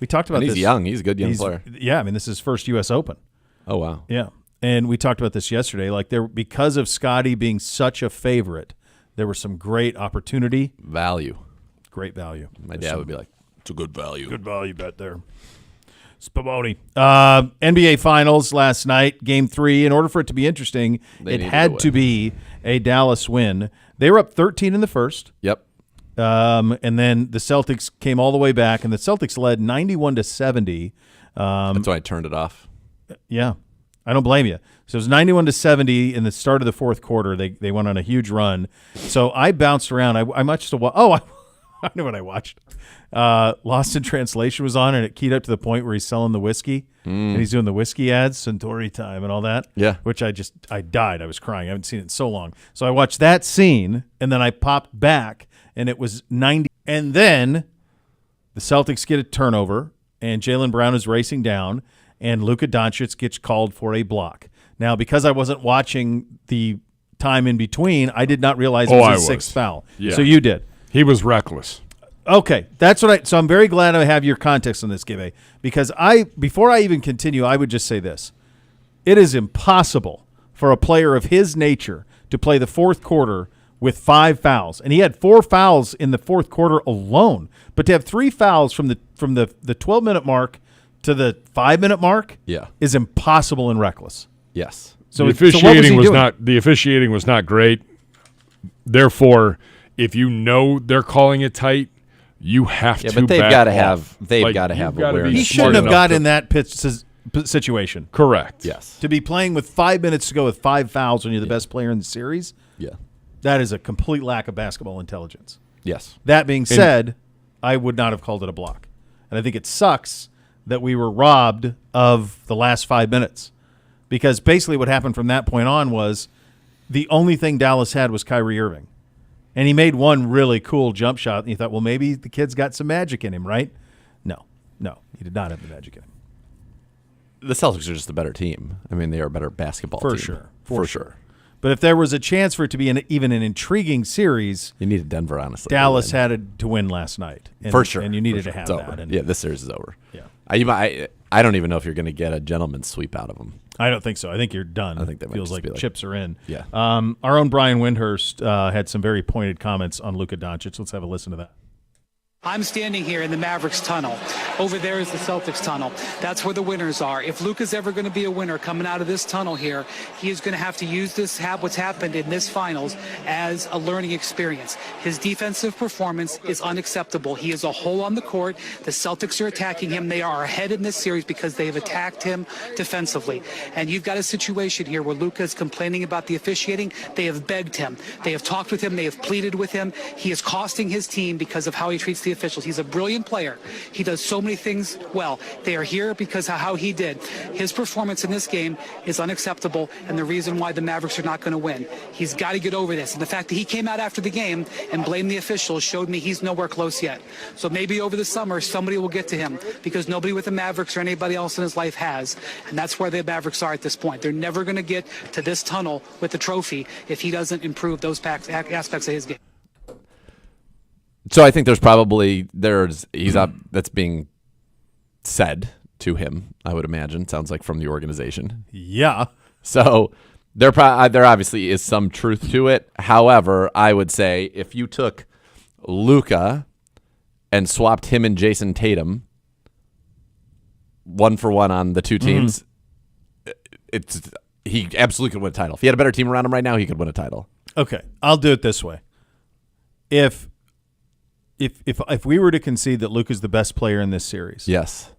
We talked about this. He's young. He's a good young player. Yeah, this is his first U.S. Open. Oh, wow. Yeah. And we talked about this yesterday. Because of Scotty being such a favorite, there was some great opportunity. Value. Great value. My dad would be like, it's a good value. Good value bet there. Spumoni. NBA Finals last night, Game 3. In order for it to be interesting, it had to be a Dallas win. They were up 13 in the first. Yep. And then the Celtics came all the way back, and the Celtics led 91-70. That's why I turned it off. Yeah. I don't blame you. So it was 91-70 in the start of the fourth quarter. They went on a huge run. So I bounced around. I watched I know what I watched. Lost in Translation was on, and it keyed up to the point where he's selling the whiskey, and he's doing the whiskey ads, Suntory time and all that. Yeah. Which I died. I was crying. I haven't seen it in so long. So I watched that scene, and then I popped back, and it was 90. And then the Celtics get a turnover, and Jaylen Brown is racing down, and Luka Doncic gets called for a block. Now, because I wasn't watching the time in between, I did not realize it was a sixth foul. Yeah. So you did. He was reckless. Okay, so I'm very glad I have your context on this, Give, because before I even continue, I would just say this. It is impossible for a player of his nature to play the fourth quarter with 5 fouls. And he had 4 fouls in the fourth quarter alone. But to have 3 fouls from the 12-minute mark to the 5-minute mark is impossible and reckless. Yes. So the officiating was not great. Therefore, if you know they're calling it tight, you have to. But they've got to have awareness. He shouldn't have got in that situation. Correct. Yes. To be playing with 5 minutes to go with 5 fouls when you're the best player in the series. Yeah. That is a complete lack of basketball intelligence. Yes. That being said, I would not have called it a block. And I think it sucks that we were robbed of the last 5 minutes, because basically what happened from that point on was the only thing Dallas had was Kyrie Irving. And he made one really cool jump shot, and you thought, well, maybe the kid's got some magic in him, right? No, he did not have the magic in him. The Celtics are just a better team. They are a better basketball team. For sure. But if there was a chance for it to be even an intriguing series, you needed Denver, honestly. Dallas had to win last night. For sure. And you needed to have that. Over. And this series is over. Yeah. I don't even know if you're going to get a gentleman's sweep out of them. I don't think so. I think you're done. I think that feels like chips are in. Yeah. Our own Brian Windhurst had some very pointed comments on Luka Doncic. Let's have a listen to that. I'm standing here in the Mavericks tunnel. Over there is the Celtics tunnel. That's where the winners are. If Luka's ever going to be a winner coming out of this tunnel here, he is going to have to use what's happened in this finals as a learning experience. His defensive performance is unacceptable. He is a hole on the court. The Celtics are attacking him. They are ahead in this series because they have attacked him defensively. And you've got a situation here where Luka is complaining about the officiating. They have begged him. They have talked with him. They have pleaded with him. He is costing his team because of how he treats the officials. He's a brilliant player. He does so many things well. They are here because of how he did. His performance in this game is unacceptable, and the reason why the Mavericks are not going to win. He's got to get over this. And the fact that he came out after the game and blamed the officials showed me he's nowhere close yet. So maybe over the summer, somebody will get to him, because nobody with the Mavericks or anybody else in his life has. And that's where the Mavericks are at this point. They're never going to get to this tunnel with the trophy if he doesn't improve those aspects of his game. So I think he's up. That's being said to him, I would imagine. Sounds like from the organization. Yeah. So there obviously is some truth to it. However, I would say if you took Luka and swapped him and Jason Tatum 1-for-1 on the two teams, he absolutely could win a title. If he had a better team around him right now, he could win a title. Okay, I'll do it this way. If we were to concede that Luka's the best player in this series, yes.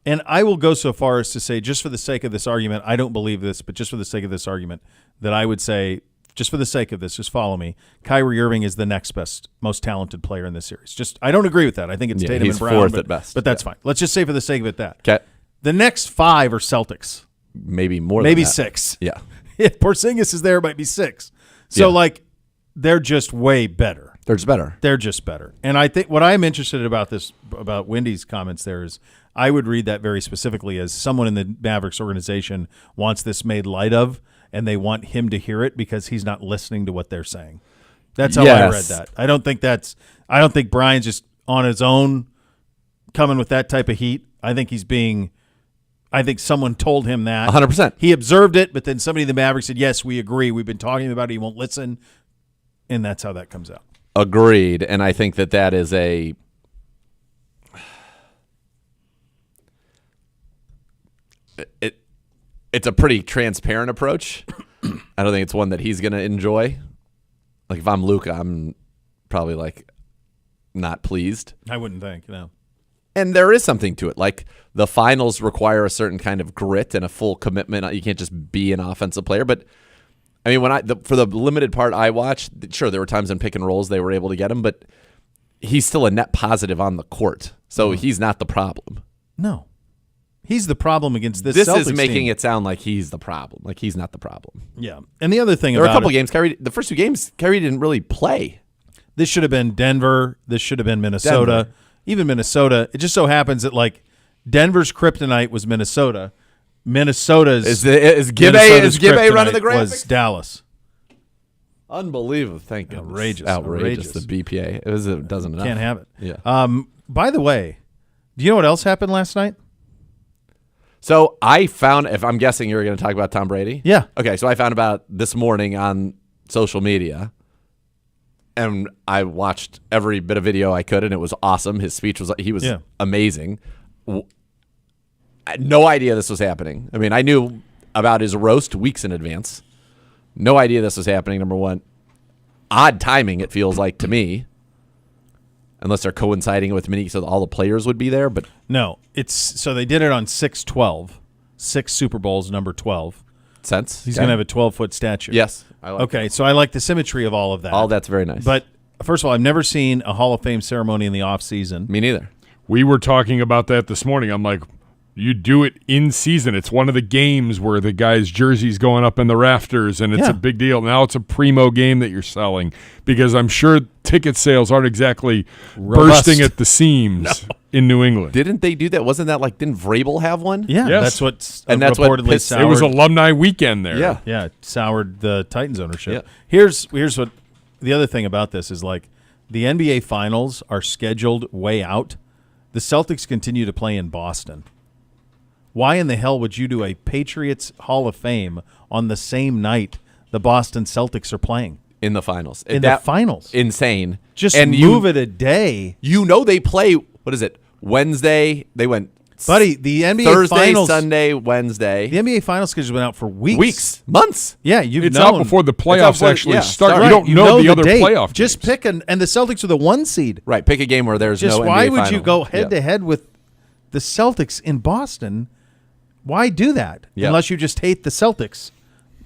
And I will go so far as to say, just for the sake of this argument, I don't believe this, but just for the sake of this argument, that I would say, just for the sake of this, just follow me, Kyrie Irving is the next best, most talented player in this series. I don't agree with that. I think it's Tatum and Brown. He's fourth at best. But that's fine. Let's just say for the sake of it that. Okay. The next 5 are Celtics. Maybe more Maybe than that. 6. Yeah. If Porzingis is there, it might be 6. So, they're just way better. They're just better. They're just better. And I think what I'm interested about Wendy's comments there is I would read that very specifically as someone in the Mavericks organization wants this made light of, and they want him to hear it because he's not listening to what they're saying. That's how I read that. I don't think Brian's just on his own coming with that type of heat. I think someone told him that. 100%. He observed it, but then somebody in the Mavericks said, yes, we agree. We've been talking about it. He won't listen. And that's how that comes out. Agreed. And I think that is it's a pretty transparent approach. I don't think it's one that he's going to enjoy. Like if I'm Luka, I'm probably not pleased. I wouldn't think, no. And there is something to it. Like the finals require a certain kind of grit and a full commitment. You can't just be an offensive player. But I mean, for the limited part I watched, sure, there were times in pick and rolls they were able to get him, but he's still a net positive on the court. So he's not the problem. No. He's the problem against this This Celtics is making team. it sound like he's the problem. Like he's not the problem. Yeah. And the other thing there were about a couple games, the first 2 games, Kyrie didn't really play. This should have been Denver. This should have been Minnesota. Denver. Even Minnesota. It just so happens that Denver's kryptonite was Minnesota. Minnesota's is Gibbe running the graphic? Was Dallas. Unbelievable. Thank goodness. Outrageous. The BPA. It doesn't enough. Can't have it. Yeah. By the way, do you know what else happened last night? So I found, if I'm guessing you're going to talk about Tom Brady. Yeah. Okay, so I found about this morning on social media, and I watched every bit of video I could, and it was awesome. His speech was amazing. I had no idea this was happening. I mean, I knew about his roast weeks in advance. No idea this was happening, number one. Odd timing, it feels like to me. Unless they're coinciding with mini, so all the players would be there. But no, so they did it on 6/12, 6 Super Bowls, number 12. Sense. He's going to have a 12-foot statue. Yes. I like that. So I like the symmetry of all of that. All that's very nice. But first of all, I've never seen a Hall of Fame ceremony in the off season. Me neither. We were talking about that this morning. I'm like, you do it in season. It's one of the games where the guy's jersey's going up in the rafters, and it's a big deal. Now it's a primo game that you're selling because I'm sure ticket sales aren't exactly bursting at the seams in New England. Didn't they do that? Wasn't that didn't Vrabel have one? Yeah, yes. that's what reportedly soured. It was alumni weekend there. Yeah, it soured the Titans ownership. Yeah. Here's what the other thing about this is the NBA Finals are scheduled way out. The Celtics continue to play in Boston. Why in the hell would you do a Patriots Hall of Fame on the same night the Boston Celtics are playing? In the finals. The finals. Insane. Just move it a day. You know they play, what is it, Wednesday? They went Buddy, the NBA Thursday, Finals. Sunday, Wednesday. The NBA Finals schedule's been out for weeks. Months. Yeah, it's out before the playoffs actually start. Right. You don't know the other date. playoff Just games. pick and the Celtics are the 1 seed. Right, pick a game where there's Just no why NBA would final. you go head-to-head with the Celtics in Boston? Why do that? Unless you just hate the Celtics.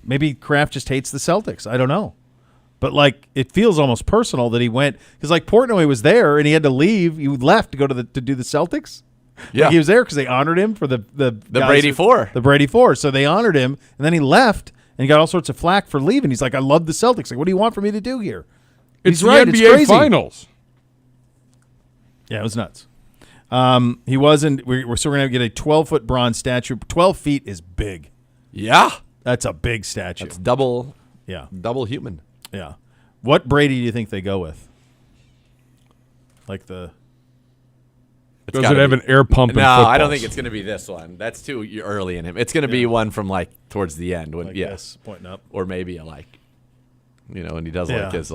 Maybe Kraft just hates the Celtics. I don't know. But, it feels almost personal that he went. Because, Portnoy was there, and he had to leave. He left to go to do the Celtics. Yeah. He was there because they honored him for the Brady Four. The Brady Four. So they honored him, and then he left, and he got all sorts of flack for leaving. He's like, I love the Celtics. What do you want for me to do here? It's He's right. the It's NBA crazy. Finals. Yeah, it was nuts. He wasn't. So we're going to get a 12-foot bronze statue. 12 feet is big. Yeah. That's a big statue. That's double. Yeah. Double human. Yeah. What Brady do you think they go with? Does it have an air pump? No, and I don't footballs? think it's going to be this one. That's too early in him. It's going to be one from towards the end when yes, pointing up, or maybe and he does his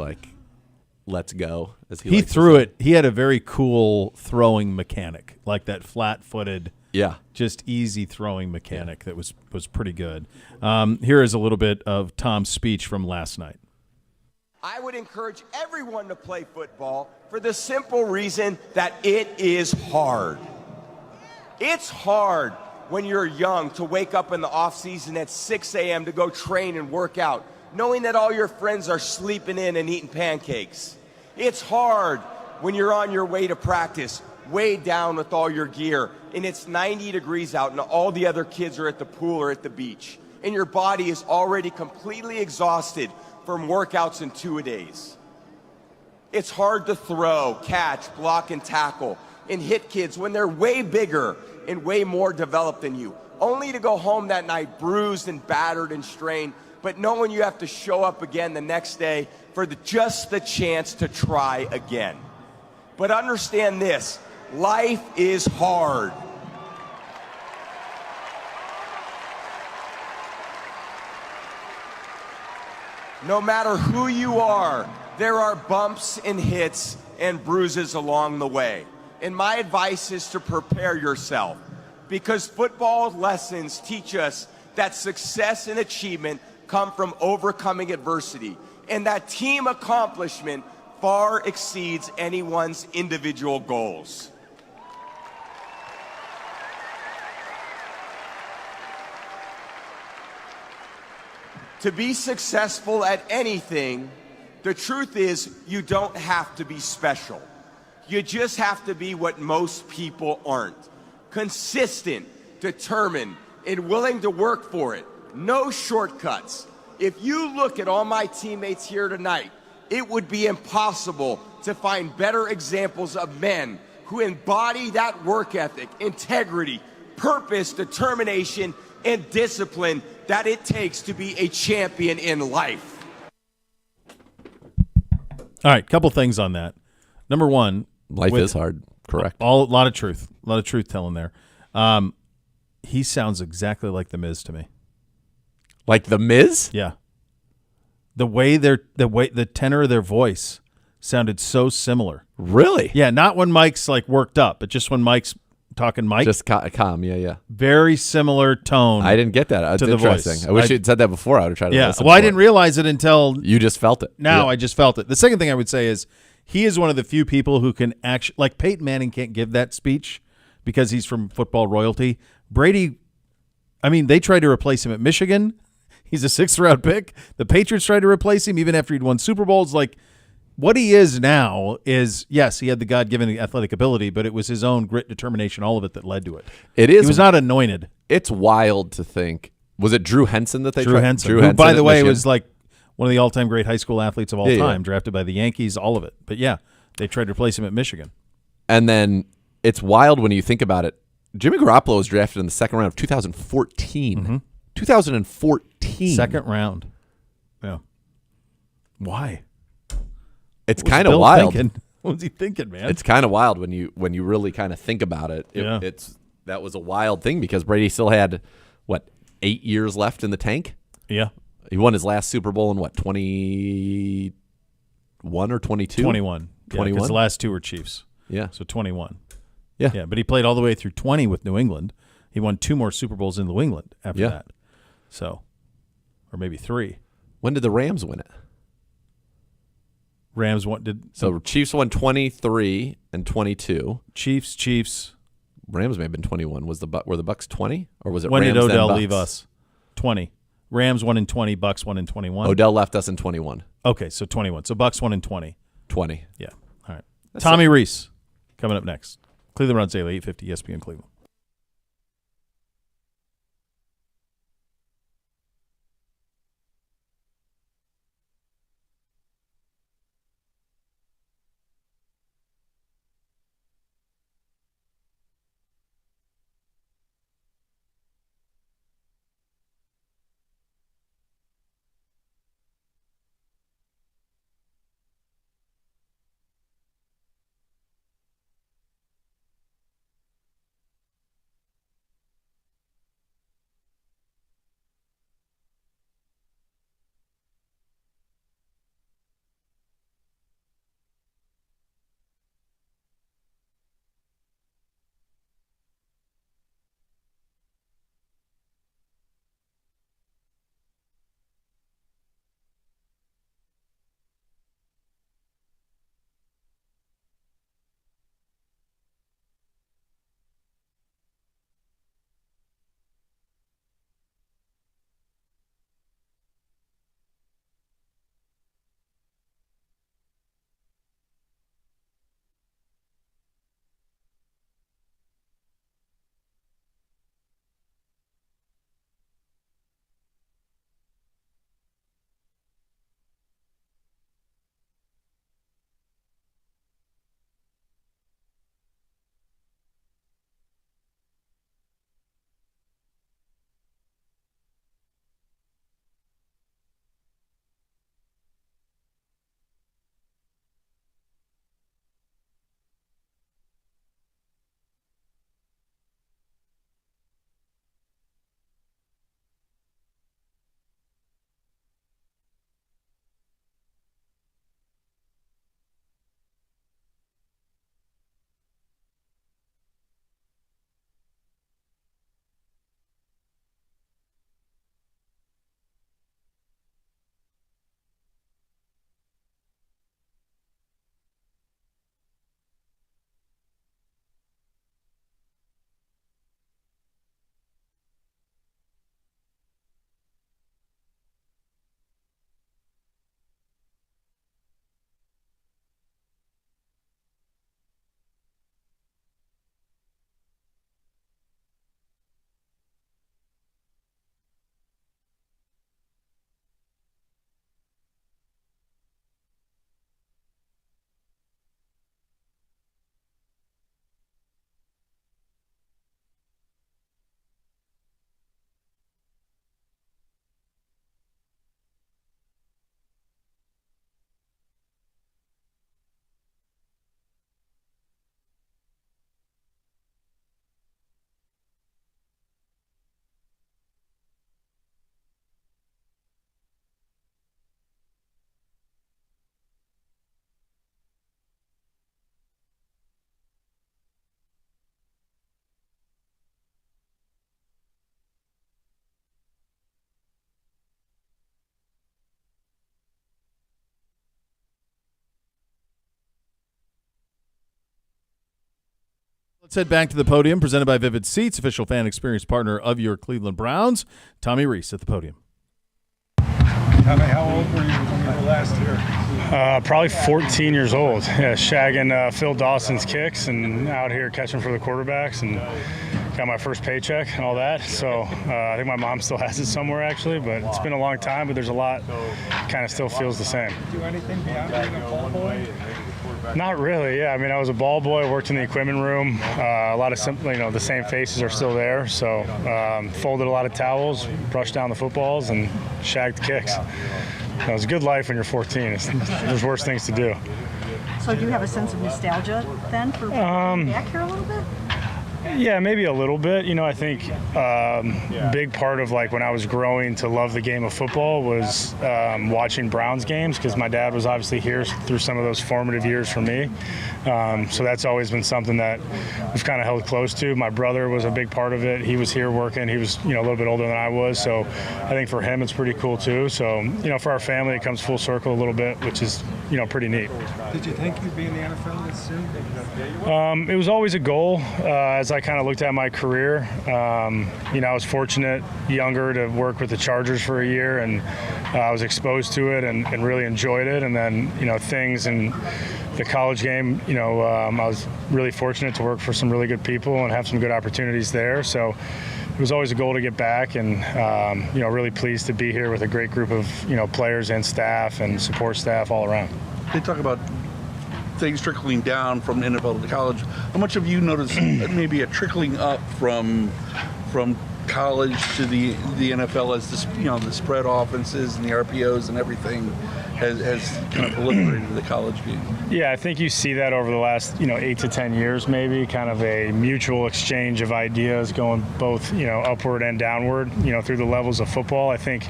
let's go as he threw it. He had a very cool throwing mechanic, like that flat-footed. Yeah. Just easy throwing mechanic that was pretty good. Here is a little bit of Tom's speech from last night. I would encourage everyone to play football for the simple reason that it is hard. It's hard when you're young to wake up in the off season at 6 a.m. to go train and work out, knowing that all your friends are sleeping in and eating pancakes. It's hard when you're on your way to practice, weighed down with all your gear, and it's 90 degrees out and all the other kids are at the pool or at the beach, and your body is already completely exhausted from workouts and two-a-days. It's hard to throw, catch, block, and tackle, and hit kids when they're way bigger and way more developed than you, only to go home that night bruised and battered and strained, but knowing you have to show up again the next day for just the chance to try again. But understand this, life is hard. No matter who you are, there are bumps and hits and bruises along the way. And my advice is to prepare yourself, because football lessons teach us that success and achievement come from overcoming adversity, and that team accomplishment far exceeds anyone's individual goals. To be successful at anything, the truth is you don't have to be special. You just have to be what most people aren't. Consistent, determined, and willing to work for it. No shortcuts. If you look at all my teammates here tonight, it would be impossible to find better examples of men who embody that work ethic, integrity, purpose, determination, and discipline that it takes to be a champion in life. All right, couple things on that. Number one, life is hard. Correct. A lot of truth telling there. He sounds exactly like the Miz to me. Like the Miz? Yeah. The tenor of their voice sounded so similar. Really? Yeah, not when Mike's like worked up, but just when Mike's talking Mike. Just calm, yeah. Very similar tone. I didn't get that. That's interesting. Voice. I wish you'd said that before. I would have tried to listen. Well, I didn't realize it until you just felt it. Now I just felt it. The second thing I would say is he is one of the few people who can actually, like Peyton Manning can't give that speech because he's from football royalty. Brady, I mean, they tried to replace him at Michigan. He's a 6th-round pick. The Patriots tried to replace him even after he'd won Super Bowls. Like, what he is now is, yes, he had the God-given athletic ability, but it was his own grit, determination, all of it that led to it. It is. He was not anointed. It's wild to think. Was it Drew Henson that they tried? Drew Henson, who, by the way, was like one of the all-time great high school athletes of all time, drafted by the Yankees, all of it. But, yeah, they tried to replace him at Michigan. And then it's wild when you think about it. Jimmy Garoppolo was drafted in the second round of 2014. Mm-hmm. 2014. Second round. Yeah. Why? It's kind of wild. What was he thinking, man? It's kind of wild when you really kind of think about it. That was a wild thing because Brady still had 8 years left in the tank. Yeah. He won his last Super Bowl in 21 or 22? 21. 21. Because the last two were Chiefs. Yeah. So 21. Yeah. Yeah, but he played all the way through 20 with New England. He won 2 more Super Bowls in New England after that. So, or maybe 3. When did the Rams win it? Rams won. So Chiefs won 23 and 22. Chiefs. Rams may have been 21. Were the Bucks 20 or was it? When Rams did Odell then Bucks? leave us? 20. Rams won in 20. Bucks won in 21. Odell left us in 21. Okay, so 21. So Bucks won in 20. 20. Yeah. All right. Tommy Reese coming up next. Cleveland Runs Daily, 850 ESPN Cleveland. Let's head back to the podium, presented by Vivid Seats, official fan experience partner of your Cleveland Browns. Tommy Reese at the podium. Tommy, how old were you when you were last here? Probably 14 years old. Yeah, shagging Phil Dawson's kicks and out here catching for the quarterbacks and got my first paycheck and all that. So I think my mom still has it somewhere actually, but it's been a long time, but there's a lot kind of still feels the same. Do anything beyond being a ball boy? Not really, yeah. I mean, I was a ball boy, worked in the equipment room. A lot of the same faces are still there. So folded a lot of towels, brushed down the footballs, and shagged kicks. It was a good life when you're 14. There's worse things to do. So do you have a sense of nostalgia then for being back here a little bit? Yeah, maybe a little bit. I think big part of like when I was growing to love the game of football was watching Browns games because my dad was obviously here through some of those formative years for me. So that's always been something that we've kind of held close to. My brother was a big part of it. He was here working. He was, a little bit older than I was. So I think for him it's pretty cool too. So, for our family it comes full circle a little bit, which is, pretty neat. Did you think you'd be in the NFL this soon? It was always a goal as I kind of looked at my career. I was fortunate younger to work with the Chargers for a year, and I was exposed to it and really enjoyed it. And then, things in the college game, I was really fortunate to work for some really good people and have some good opportunities there. So it was always a goal to get back, and really pleased to be here with a great group of players and staff and support staff all around. They talk about things trickling down from NFL to college. How much have you noticed maybe a trickling up from college to the NFL as this, the spread offenses and the RPOs and everything has kind of proliferated the college game? Yeah, I think you see that over the last 8 to 10 years, maybe kind of a mutual exchange of ideas going both upward and downward through the levels of football. I think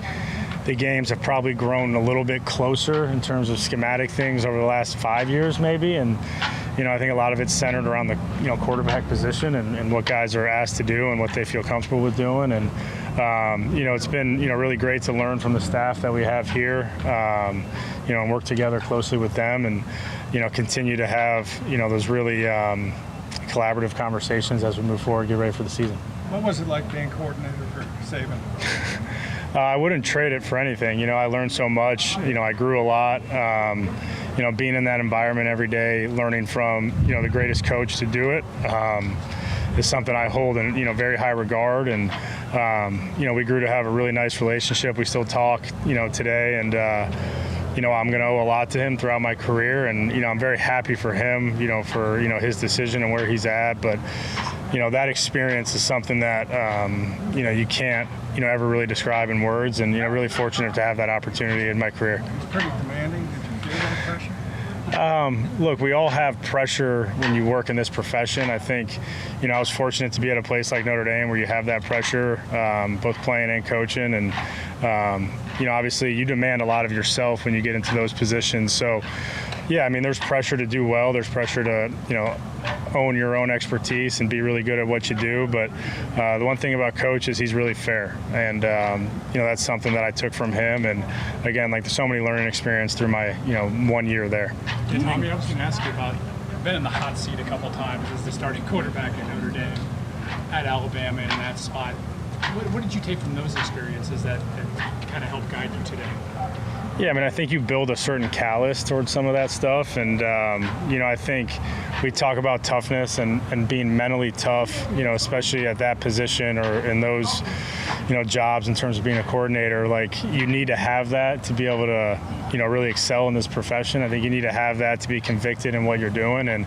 the games have probably grown a little bit closer in terms of schematic things over the last 5 years maybe, and I think a lot of it's centered around the quarterback position and what guys are asked to do and what they feel comfortable with doing. And it's been really great to learn from the staff that we have here, and work together closely with them, and continue to have those really collaborative conversations as we move forward, get ready for the season. What was it like being coordinator for Saban? I wouldn't trade it for anything. I learned so much. I grew a lot. Being in that environment every day, learning from the greatest coach to do it is something I hold in very high regard. And we grew to have a really nice relationship. We still talk today, and I'm going to owe a lot to him throughout my career. And I'm very happy for him for his decision and where he's at. But that experience is something that you can't ever really describe in words, and really fortunate to have that opportunity in my career. It's pretty demanding. Did you feel that pressure? Look, we all have pressure when you work in this profession. I think I was fortunate to be at a place like Notre Dame where you have that pressure, both playing and coaching, and obviously you demand a lot of yourself when you get into those positions. So yeah, I mean, there's pressure to do well. There's pressure to, own your own expertise and be really good at what you do. But the one thing about Coach is he's really fair. And, that's something that I took from him. And, again, like, there's so many learning experience through my, 1 year there. Yeah, Tommy, I was going to ask you about, you've been in the hot seat a couple times as the starting quarterback at Notre Dame, at Alabama in that spot. What did you take from those experiences that kind of helped guide you today? Yeah, I mean, I think you build a certain callous towards some of that stuff. And, I think we talk about toughness and being mentally tough, especially at that position or in those, jobs in terms of being a coordinator. Like, you need to have that to be able to, really excel in this profession. I think you need to have that to be convicted in what you're doing. And,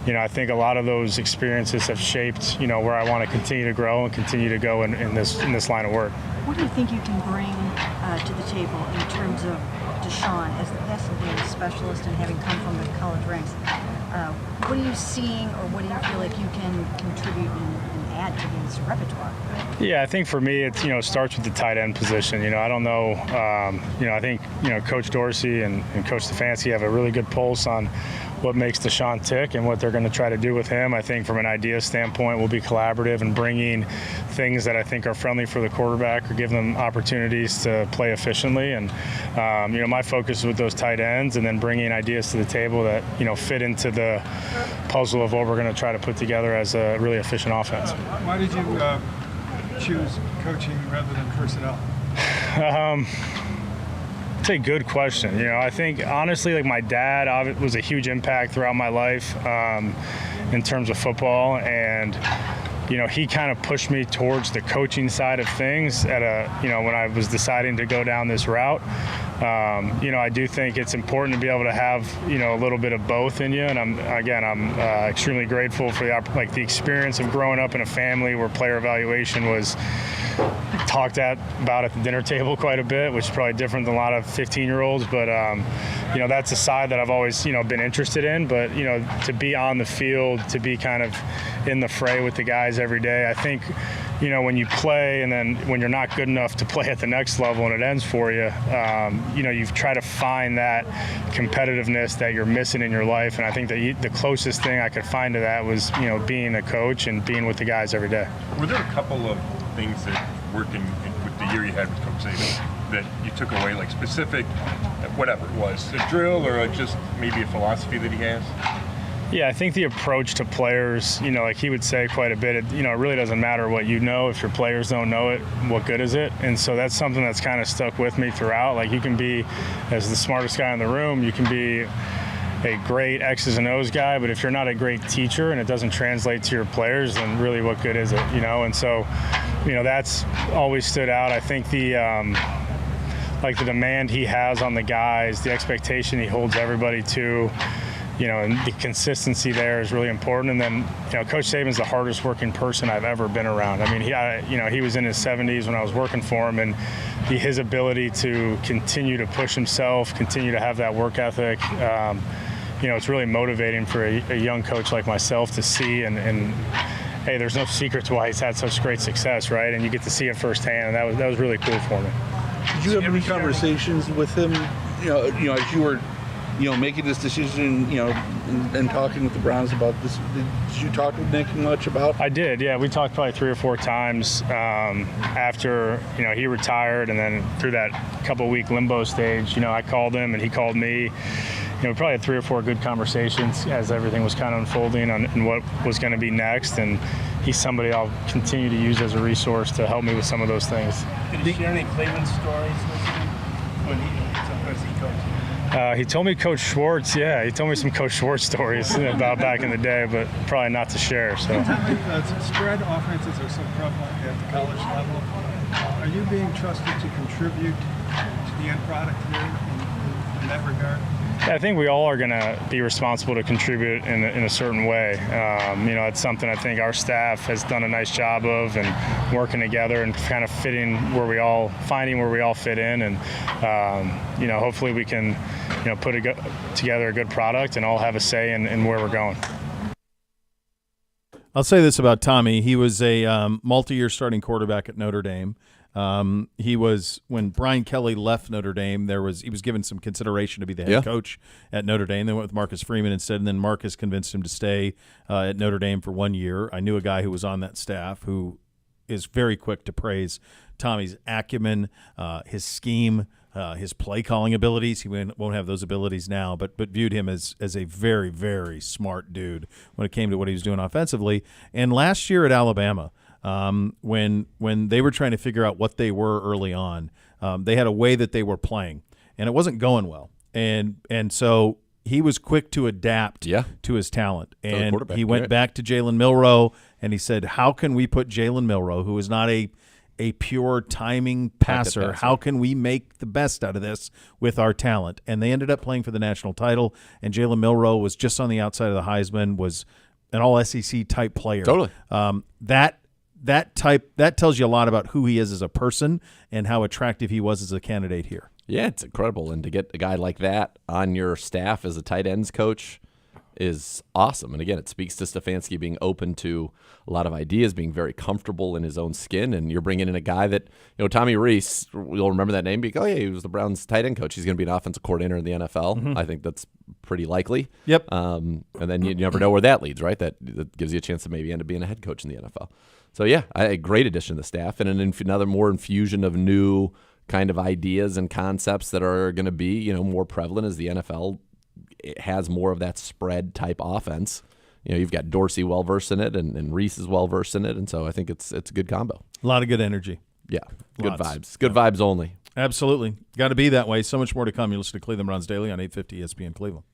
I think a lot of those experiences have shaped, where I want to continue to grow and continue to go in this line of work. What do you think you can bring to the table in terms of Deshaun as the passing game specialist and having come from the college ranks? What are you seeing, or what do you feel like you can contribute in add to his repertoire. Yeah, I think for me, it starts with the tight end position. I don't know. I think Coach Dorsey and Coach Stefanski have a really good pulse on what makes Deshaun tick and what they're going to try to do with him. I think from an idea standpoint, we'll be collaborative and bringing things that I think are friendly for the quarterback or give them opportunities to play efficiently. And my focus is with those tight ends and then bringing ideas to the table that fit into the puzzle of what we're going to try to put together as a really efficient offense. Why did you choose coaching rather than personnel? It's a good question. I think honestly, my dad was a huge impact throughout my life in terms of football, and he kind of pushed me towards the coaching side of things at when I was deciding to go down this route. I do think it's important to be able to have a little bit of both in you, and I'm extremely grateful for the experience of growing up in a family where player evaluation was talked about at the dinner table quite a bit, which is probably different than a lot of 15-year-olds. But that's a side that I've always been interested in. But to be on the field, to be kind of in the fray with the guys every day, I think when you play and then when you're not good enough to play at the next level and it ends for you, you've tried to find that competitiveness that you're missing in your life. And I think that the closest thing I could find to that was being a coach and being with the guys every day. Were there a couple of things that worked with the year you had with Coach Saban that you took away, like specific, whatever it was, a drill or just maybe a philosophy that he has? Yeah, I think the approach to players, like he would say quite a bit, it really doesn't matter what you know. If your players don't know it, what good is it? And so that's something that's kind of stuck with me throughout. Like, you can be, as the smartest guy in the room, you can be a great X's and O's guy, but if you're not a great teacher and it doesn't translate to your players, then really what good is it? And so, that's always stood out. I think the demand he has on the guys, the expectation he holds everybody to, and the consistency there is really important. And then, Coach Saban's the hardest working person I've ever been around. I mean, he was in his 70s when I was working for him, and his ability to continue to push himself, continue to have that work ethic, it's really motivating for a young coach like myself to see. And hey, there's no secret to why he's had such great success, right? And you get to see it firsthand, and that was really cool for me. Did you have any conversations with him, as you were, making this decision, and talking with the Browns about this? Did you talk with Nick much about? I did, yeah. We talked probably 3 or 4 times after, he retired, and then through that couple-week limbo stage, I called him and he called me. We probably had 3 or 4 good conversations as everything was kind of unfolding on what was going to be next, and he's somebody I'll continue to use as a resource to help me with some of those things. Did he share any Cleveland stories with you when he coached? He told me Coach Schwartz, he told me some Coach Schwartz stories about back in the day, but probably not to share. So. Spread offenses are so prevalent at the college level. Are you being trusted to contribute to the end product here in that regard? Yeah, I think we all are going to be responsible to contribute in a certain way. It's something I think our staff has done a nice job of, and working together and kind of finding where we all fit in, and hopefully we can put together a good product and all have a say in where we're going. I'll say this about Tommy. He was a multi-year starting quarterback at Notre Dame. He was, when Brian Kelly left Notre Dame, he was given some consideration to be the head coach at Notre Dame. They went with Marcus Freeman instead, and then Marcus convinced him to stay at Notre Dame for 1 year. I knew a guy who was on that staff who is very quick to praise Tommy's acumen, his scheme, his play calling abilities. He won't have those abilities now, but viewed him as a very, very smart dude when it came to what he was doing offensively. And last year at Alabama, when they were trying to figure out what they were early on, they had a way that they were playing, and it wasn't going well. And so he was quick to adapt to his talent. And he went back to Jalen Milroe, and he said, how can we put Jalen Milroe, who is not a pure timing passer, how can we make the best out of this with our talent? And they ended up playing for the national title, and Jalen Milroe was just on the outside of the Heisman, was an all-SEC type player. Totally. That tells you a lot about who he is as a person and how attractive he was as a candidate here. Yeah, it's incredible. And to get a guy like that on your staff as a tight ends coach, is awesome. And again, it speaks to Stefanski being open to a lot of ideas, being very comfortable in his own skin. And you're bringing in a guy that, Tommy Reese, you'll remember that name. He was the Browns tight end coach. He's going to be an offensive coordinator in the NFL. Mm-hmm. I think that's pretty likely. Yep. And then you never know where that leads, right? That gives you a chance to maybe end up being a head coach in the NFL. So, yeah, a great addition to the staff and another more infusion of new kind of ideas and concepts that are going to be, more prevalent as the NFL it has more of that spread type offense. You've got Dorsey well versed in it, and Reese is well versed in it, and so I think it's a good combo. A lot of good energy. Yeah, good Lots. vibes. Good vibes only. Absolutely, got to be that way. So much more to come. You listen to Cleveland Browns Daily on 850 ESPN Cleveland.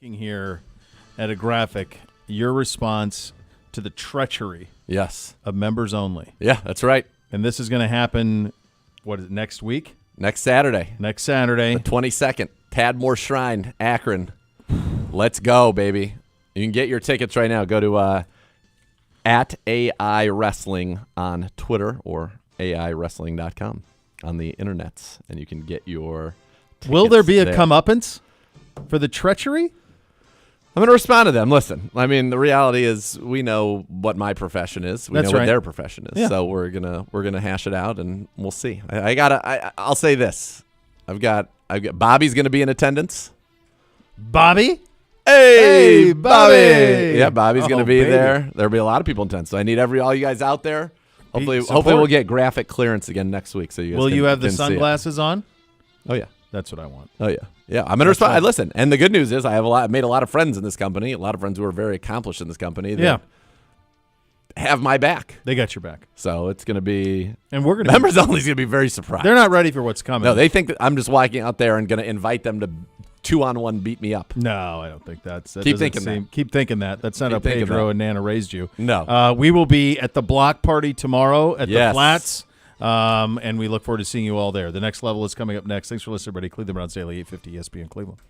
Looking here at a graphic, your response to the treachery of members only. Yeah, that's right. And this is going to happen, what is it, next week? Next Saturday. Next Saturday. The 22nd. Tadmore Shrine, Akron. Let's go, baby. You can get your tickets right now. Go to at AI Wrestling on Twitter or AIWrestling.com on the internets, and you can get your tickets. Will there be a there. comeuppance for the treachery? I'm going to respond to them. Listen, I mean, the reality is we know what my profession is. We That's know right. what their profession is. Yeah. So we're gonna hash it out, and we'll see. I'll say this. I've got Bobby's going to be in attendance. Bobby? Hey, Bobby. Bobby. Yeah, Bobby's going to be baby. there. There'll be a lot of people in attendance. So I need all you guys out there. Hopefully we'll get graphic clearance again next week. So you guys Will can, you have the can see it. sunglasses on? Oh, yeah. That's what I want. Oh, yeah. Yeah, I'm going to respond. Listen, and the good news is I made a lot of friends in this company, a lot of friends who are very accomplished in this company that have my back. They got your back. So it's going to be – and we're going to – members only is going to be very surprised. They're not ready for what's coming. No, they think that I'm just walking out there and going to invite them to 2-on-1 beat me up. No, I don't think that's. Keep thinking that. Keep thinking that. That's not how Pedro and Nana raised you. No. We will be at the block party tomorrow at the Flats, Yes. and we look forward to seeing you all there. The next level is coming up next. Thanks for listening, everybody. Cleveland Browns Daily, 850 ESPN Cleveland.